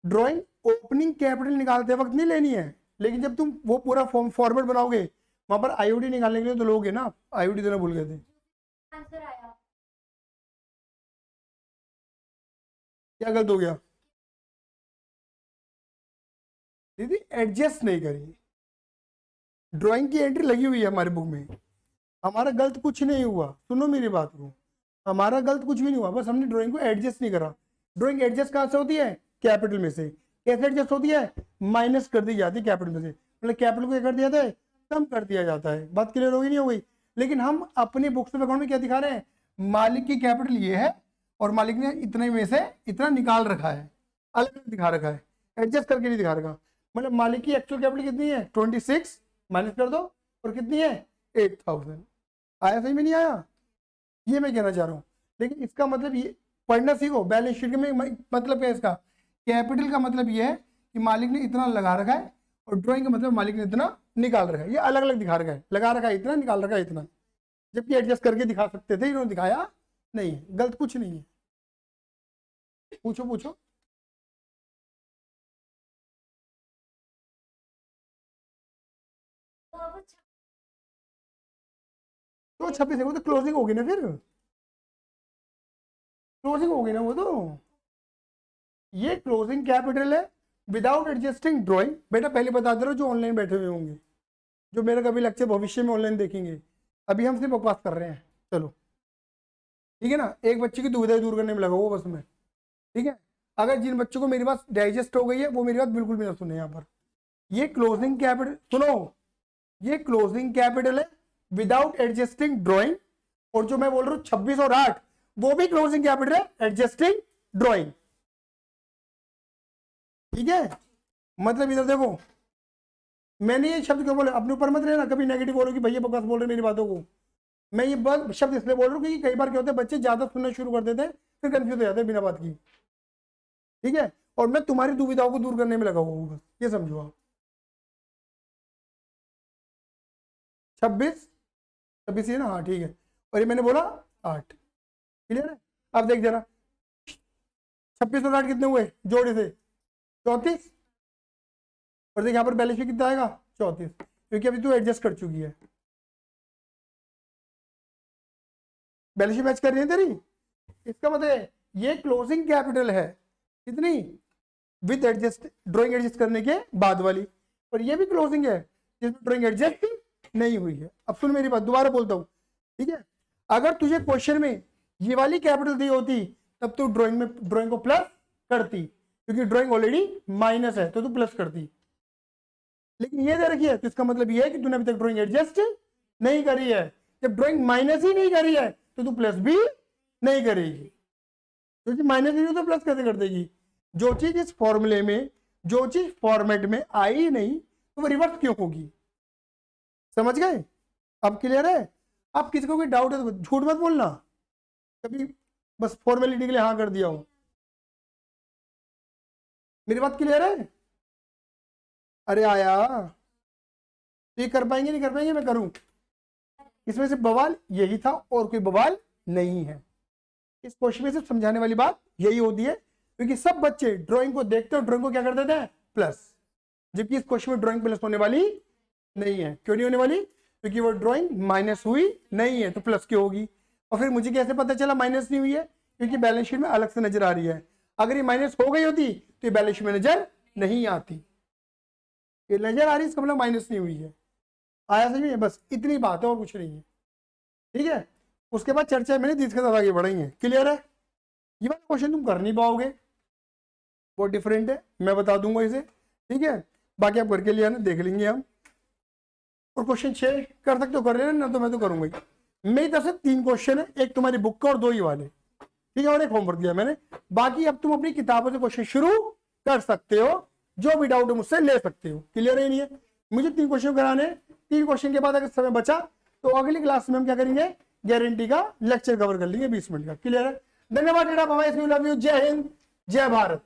ड्राइंग ओपनिंग कैपिटल निकालते वक्त नहीं लेनी है, लेकिन जब तुम वो पूरा फॉर्मेट बनाओगे वहां पर आईओडी निकालने के लिए तो लोगे ना, आईओडी देना भूल गए थे। क्या गलत हो गया दीदी, एडजस्ट नहीं करी, ड्राइंग की एंट्री लगी हुई है हमारे बुक में, हमारा गलत कुछ नहीं हुआ, सुनो मेरी बात को, हमारा गलत कुछ भी नहीं हुआ, बस हमने ड्राइंग को एडजस्ट नहीं करा। ड्राइंग एडजस्ट कहाँ से होती है, कैपिटल में से। कैसे एडजस्ट होती है, माइनस कर दी जाती है कैपिटल में से, मतलब कैपिटल को क्या कर दिया जाता है, कम कर दिया जाता है। बात क्लियर होगी नहीं हो गई? लेकिन हम अपनी बुक्स ऑफ अकाउंट में क्या दिखा रहे हैं, मालिक की कैपिटल ये है और मालिक ने इतने में से इतना निकाल रखा है, अलग अलग दिखा रखा है, एडजस्ट करके नहीं दिखा रखा। मतलब मालिक की एक्चुअल कैपिटल कितनी है, 26, माइनस कर दो, और कितनी है, 8000। आया सही में नहीं आया? ये मैं कहना चाह रहा हूँ। लेकिन इसका मतलब ये पढ़ना सीखो, बैलेंस शीट में मतलब क्या है इसका, कैपिटल का मतलब ये है कि मालिक ने इतना लगा रखा है और ड्राइंग का मतलब मालिक ने इतना निकाल रखा है, ये अलग अलग दिखा रखा है, लगा रखा है इतना, निकाल रखा है इतना, जबकि एडजस्ट करके दिखा सकते थे, इन्होंने दिखाया नहीं है। गलत कुछ नहीं है। पूछो पूछो। तो 26 है, वो तो क्लोजिंग होगी ना, फिर क्लोजिंग होगी ना वो तो। ये क्लोजिंग कैपिटल है विदाउट एडजस्टिंग ड्राइंग। बेटा पहले बता दे रहा हूँ जो ऑनलाइन बैठे हुए होंगे, जो मेरा कभी लेक्चर भविष्य में ऑनलाइन देखेंगे, अभी हम सिर्फ बकवास कर रहे हैं। चलो ठीक है ना, एक बच्चे की दुविधा दूर करने में लगा वो बस में। ठीक है, अगर जिन बच्चों को मेरी बात डाइजेस्ट हो गई है वो मेरी बात बिल्कुल भी ना सुने। यहाँ पर ये क्लोजिंग कैपिटल सुनो, ये क्लोजिंग कैपिटल है विदाउट एडजस्टिंग ड्राइंग, और जो मैं बोल रहा हूँ 26 और 8 वो भी क्लोजिंग कैपिटल है एडजस्टिंग ड्राइंग। ठीक है, मतलब इधर देखो, मैंने ये शब्द क्यों बोला, अपने ऊपर मत रहना, कभी नेगेटिव बोलो कि भैया बकवास बोल रहे मेरी बातों को। मैं ये बस शब्द इसलिए बोल रहा हूँ कि कई बार क्या होता है, बच्चे ज्यादा सुनना शुरू कर देते हैं, फिर कंफ्यूज हो जाते हैं बिना बात की। ठीक है, और मैं तुम्हारी दुविधाओं को दूर करने में लगा हुआ हूँ, बस ये समझो आप। 26 26 है ना, हाँ ठीक है, और ये मैंने बोला 8। क्लियर है। अब देख जरा 26 और 8 कितने हुए जोड़े से, 34। और देख यहाँ पर बैलेंस शीट कितना आएगा, 34, क्योंकि अभी तू एडजस्ट कर चुकी है। बैलेंस शीट मैच कर रही है तेरी, इसका मतलब ये क्लोजिंग कैपिटल है कितनी, विद एडजस्ट ड्राइंग एडजस्ट करने के बाद वाली, और ये भी क्लोजिंग है जिसमें ड्राइंग एडजस्ट नहीं हुई है। अब सुन मेरी बात, दोबारा बोलता हूँ। ठीक है, अगर तुझे क्वेश्चन में ये वाली कैपिटल दी होती तब तू ड्राइंग को प्लस करती, क्योंकि ड्राइंग ऑलरेडी माइनस है तो तू प्लस करती। लेकिन ये दे रखी है तो इसका मतलब ये है कि तूने अभी तक ड्राइंग एडजस्ट नहीं करी है। जब ड्राइंग माइनस ही नहीं करी है तो तू प्लस भी नहीं करेगी, क्योंकि माइनस नहीं तो प्लस कैसे कर देगी। जो चीज इस फॉर्मूले में, जो चीज फॉर्मेट में आई नहीं तो वो रिवर्स क्यों होगी। समझ गए, अब क्लियर है। अब किसी को कोई डाउट है तो झूठ मत बोलना कभी, बस फॉर्मेलिटी के लिए हाँ कर दिया हो। मेरी बात क्लियर है। अरे आया तो ये कर पाएंगे नहीं कर पाएंगे, मैं करूं। इसमें से बवाल यही था और कोई बवाल नहीं है। इस क्वेश्चन में सिर्फ समझाने वाली बात यही होती है, क्योंकि सब बच्चे ड्राइंग को देखते हो, ड्राइंग को क्या कर देते हैं प्लस, जबकि इस क्वेश्चन में ड्राइंग प्लस होने वाली नहीं है। क्यों नहीं होने वाली, क्योंकि वो ड्राइंग माइनस हुई नहीं है तो प्लस क्यों होगी। और फिर मुझे कैसे पता चला माइनस नहीं हुई है, क्योंकि बैलेंस शीट में अलग से नजर आ रही है। अगर ये माइनस हो गई होती तो ये बैलेंस शीट में नजर नहीं आती, ये नजर आ रही है, इसका मतलब माइनस नहीं हुई है। आया समझ में, बस इतनी बात है और कुछ नहीं है। ठीक है, उसके बाद चर्चा मैंने जिसके साथ आगे बढ़ेंगे। क्लियर है। ये वाला क्वेश्चन तुम कर नहीं पाओगे, वो डिफरेंट है, मैं बता दूंगा इसे। ठीक है, बाकी आप करके लिया ना, देख लेंगे हम। और क्वेश्चन 6 कर सकते हो, कर लेना, ना तो मैं तो करूंगा ही। मेरी तरफ से 3 क्वेश्चन है, एक तुम्हारी बुक का और 2 ही वाले। ठीक है, और एक होमवर्क दिया मैंने। बाकी अब तुम अपनी किताबों से क्वेश्चन शुरू कर सकते हो, जो भी डाउट है मुझसे ले सकते हो। क्लियर है नहीं है, मुझे 3 क्वेश्चन कराने। 3 क्वेश्चन के बाद अगर समय बचा तो अगली क्लास में हम क्या करेंगे, गारंटी का लेक्चर कवर कर लेंगे 20 मिनट का। क्लियर है। धन्यवाद, लव यू, जय हिंद, जय भारत।